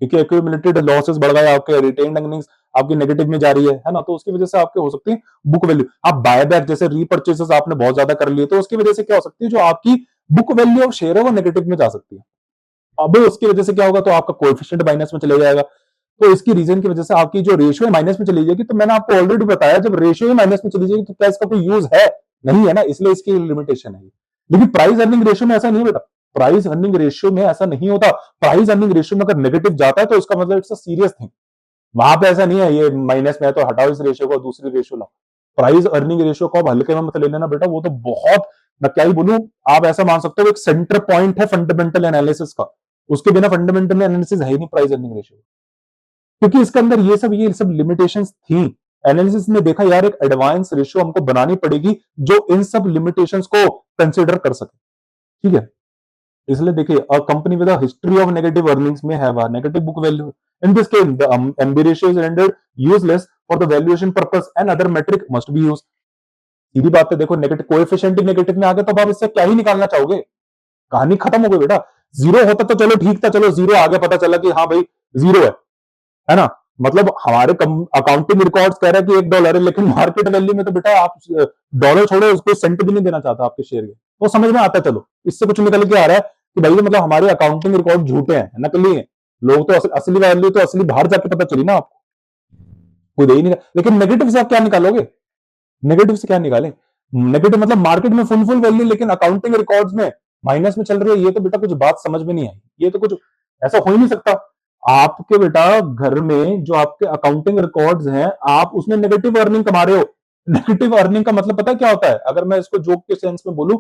क्योंकि एक्यूमुलेटेड लॉसेस बढ़ गए आपके, रिटेन्ड अर्निंग्स आपकी नेगेटिव में जा रही है ना, तो उसकी वजह से आपके हो सकती है बुक वैल्यू। आप बायबैक जैसे रीपर्चेसेस आपने बहुत ज्यादा कर लिए, तो उसकी वजह से क्या हो सकती है, जो आपकी बुक वैल्यू ऑफ शेयर है वो नेगेटिव में जा सकती है। अब उसकी वजह से क्या होगा, तो आपका कोएफिशिएंट माइनस में चले जाएगा। तो इसकी रीजन की वजह से आपकी जो रेशियो माइनस में चली जाएगी। तो मैंने आपको ऑलरेडी बताया, जब रेशियो माइनस में चली जाएगी तो क्या इसका कोई यूज है, नहीं है ना, इसलिए इसकी लिमिटेशन है। लेकिन प्राइस अर्निंग रेशियो में ऐसा नहीं बेटा, प्राइस अर्निंग रेशियो में ऐसा नहीं होता। प्राइस अर्निंग रेशियो में अगर नेगेटिव जाता है तो इसका मतलब इट्स अ सीरियस थिंग। वहां पे ऐसा नहीं है ये माइनस में है तो हटाओ इस रेशियो को, दूसरी रेशियो लाओ। प्राइस अर्निंग रेशियो को आप हल्के में मत ले लेना बेटा, वो तो बहुत, मैं क्या ही बोलूं, आप ऐसा मान सकते हो एक सेंटर पॉइंट है फंडामेंटल एनालिसिस का। उसके बिना फंडामेंटल एनालिसिस है ही नहीं प्राइस अर्निंग रेशियो, क्योंकि इसके अंदर ये सब लिमिटेशंस थी। एनालिसिस ने देखा यार एक एडवांस रेशियो हमको बनानी पड़ेगी जो इन सब लिमिटेशंस को कंसिडर कर सके। ठीक है, इसलिए देखिए a company with a history of negative earnings may have a negative book value. In this case the MB ratio is rendered useless for the valuation purpose and other metric must be used. सीधी बात है, देखो नेगेटिव कोएफिशिएंट ही नेगेटिव में आ गया तो अब आप इससे क्या ही निकालना चाहोगे, कहानी खत्म हो गई बेटा। जीरो होता तो चलो ठीक था, चलो जीरो आ गया, पता चला कि हाँ भाई जीरो है ना। मतलब हमारे अकाउंटिंग रिकॉर्ड्स कह रहे हैं कि $1 है, लेकिन मार्केट वैल्यू में तो बेटा आप डॉलर छोड़ो, उसको सेंट भी नहीं देना चाहता आपके शेयर के। तो समझ में आता है, चलो इससे कुछ निकल के आ रहा है कि भाई मतलब हमारे अकाउंटिंग रिकॉर्ड झूठे हैं, नकली हैं। लोग तो असली वैल्यू तो असली बाहर जाके पता चली ना आपको, कोई दे ही नहीं रहा। लेकिन नेगेटिव से आप क्या निकालोगे, नेगेटिव से क्या निकालें, नेगेटिव मतलब मार्केट में फुल फुल वैल्यू लेकिन अकाउंटिंग रिकॉर्ड्स में माइनस में चल रही है, ये तो बेटा कुछ बात समझ में नहीं आई, ये तो कुछ ऐसा हो ही नहीं सकता। आपके बेटा घर में जो आपके अकाउंटिंग रिकॉर्ड्स हैं, आप उसमें नेगेटिव अर्निंग कमा रहे हो। नेगेटिव अर्निंग का मतलब पता है क्या होता है, अगर मैं इसको जोक के सेंस में बोलूं,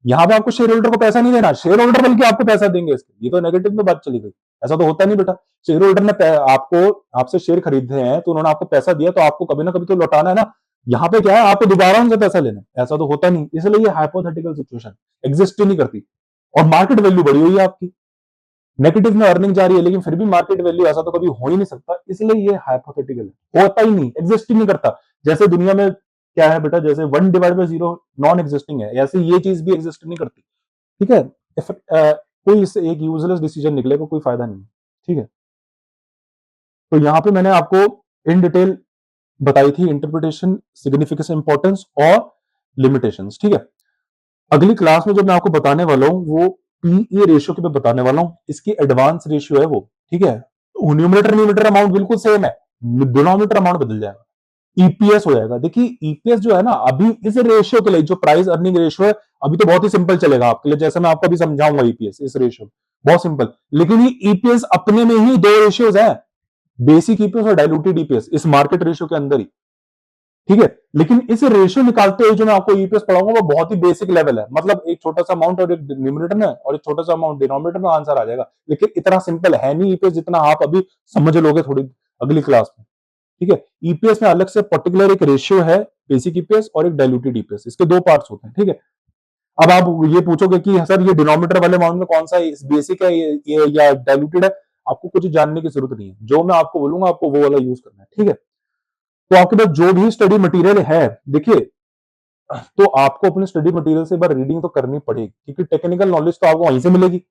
यहां पे आपको शेयर होल्डर को पैसा नहीं देना, शेयर होल्डर बल्कि आपको पैसा देंगे इसके, ये तो नेगेटिव में बात चली गई। ऐसा तो होता नहीं बेटा, शेयर होल्डर ने आपको, आपसे शेयर खरीदे हैं तो उन्होंने आपको पैसा दिया, तो आपको कभी ना कभी तो लौटाना है ना। यहाँ पे क्या है, आपको दोबारा उनसे पैसा लेना है, ऐसा तो होता नहीं, इसलिए ये हाइपोथेटिकल सिचुएशन एग्जिस्ट ही नहीं करती। और मार्केट वैल्यू बढ़ी हुई है आपकी, नेगेटिव में अर्निंग जा रही है, लेकिन फिर भी मार्केट वैल्यू, ऐसा तो कभी हो ही नहीं सकता, इसलिए ये हाइपोथेटिकल है, होता ही नहीं, एग्जिस्ट ही नहीं करता। जैसे दुनिया में क्या है बेटा, जैसे 1/0 नॉन एग्जिस्टिंग है, ऐसे ये चीज भी एग्जिस्ट नहीं करती। ठीक है, कोई इससे एक यूजलेस डिसीजन निकलेगा, कोई फायदा नहीं। ठीक है, तो यहां पे मैंने आपको इन डिटेल बताई थी इंटरप्रिटेशन, सिग्निफिकेंस, इंपॉर्टेंस और लिमिटेशंस। ठीक है, अगली क्लास में जो मैं आपको बताने वाला हूं वो पीई रेशियो के पे बताने वाला हूं, इसकी एडवांस रेशियो है वो। ठीक है, न्यूमरेटर न्यूमरेटर अमाउंट बिल्कुल सेम है, डिनोमिनेटर अमाउंट बदल जाएगा, ईपीएस हो जाएगा। देखिए ईपीएस जो है ना, अभी इस रेशियो के लिए जो प्राइस अर्निंग रेशियो है, अभी तो बहुत ही सिंपल चलेगा आपके लिए, जैसे मैं आपको अभी समझाऊंगा ईपीएस इस रेशियो, बहुत सिंपल। लेकिन ये ईपीएस अपने में ही दो रेशियोज है, बेसिक ईपीएस और डायलूटेड ईपीएस, इस मार्केट रेशियो के अंदर ही। ठीक है, लेकिन इस रेशियो निकालते हुए जो मैं आपको ईपीएस पढ़ाऊंगा वो बहुत ही बेसिक लेवल है, मतलब एक छोटा सा अमाउंट और एक न्यूमरेटर में और एक छोटा सा अमाउंट डिनोमिनेटर में आंसर आ जाएगा। लेकिन इतना सिंपल है नहीं ईपीएस, जितना आप अभी समझ लोगे थोड़ी अगली क्लास में। ठीक है, ईपीएस में अलग से पर्टिकुलर एक रेशियो है, बेसिक ईपीएस और एक डायलूटेड ईपीएस, इसके दो पार्ट्स होते हैं। ठीक है, अब आप ये पूछोगे कि सर ये डिनोमिनेटर वाले अमाउंट में कौन सा बेसिक है ये या डायलूटेड है, आपको कुछ जानने की जरूरत नहीं है, जो मैं आपको बोलूंगा आपको वो वाला यूज करना है। ठीक है, तो आपके पास जो भी स्टडी मटेरियल है, देखिए तो आपको अपने स्टडी मटेरियल से एक बार रीडिंग तो करनी पड़ेगी, क्योंकि टेक्निकल नॉलेज तो आपको वहीं से मिलेगी।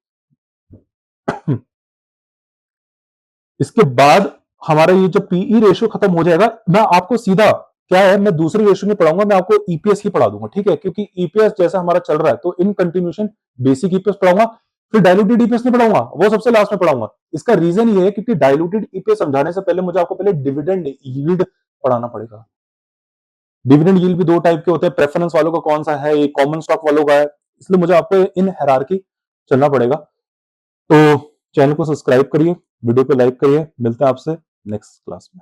इसके बाद हमारा ये जो पीई रेशियो खत्म हो जाएगा, मैं आपको सीधा क्या है, मैं दूसरी रेशियो नहीं पढ़ाऊंगा, मैं आपको ईपीएस ही पढ़ा दूंगा, ठीक है, क्योंकि ईपीएस जैसा हमारा चल रहा है तो इन कंटिन्यूशन बेसिक ईपीएस पढ़ाऊंगा, फिर डायलूटेड ईपीएस नहीं पढ़ाऊंगा, वो सबसे लास्ट में पढ़ाऊंगा। इसका रीजन ये है क्योंकि डायलूटेड ईपीएस समझाने से पहले मुझे आपको पहले डिविडेंड यील्ड पढ़ाना पड़ेगा। डिविडेंड यील्ड भी दो टाइप के होते हैं, प्रेफरेंस वालों का कौन सा है, ये कॉमन स्टॉक वालों का है, इसलिए मुझे आपको इन हायरार्की चलना पड़ेगा। तो चैनल को सब्सक्राइब करिए, वीडियो को लाइक करिए, मिलते हैं आपसे नेक्स्ट क्लास में।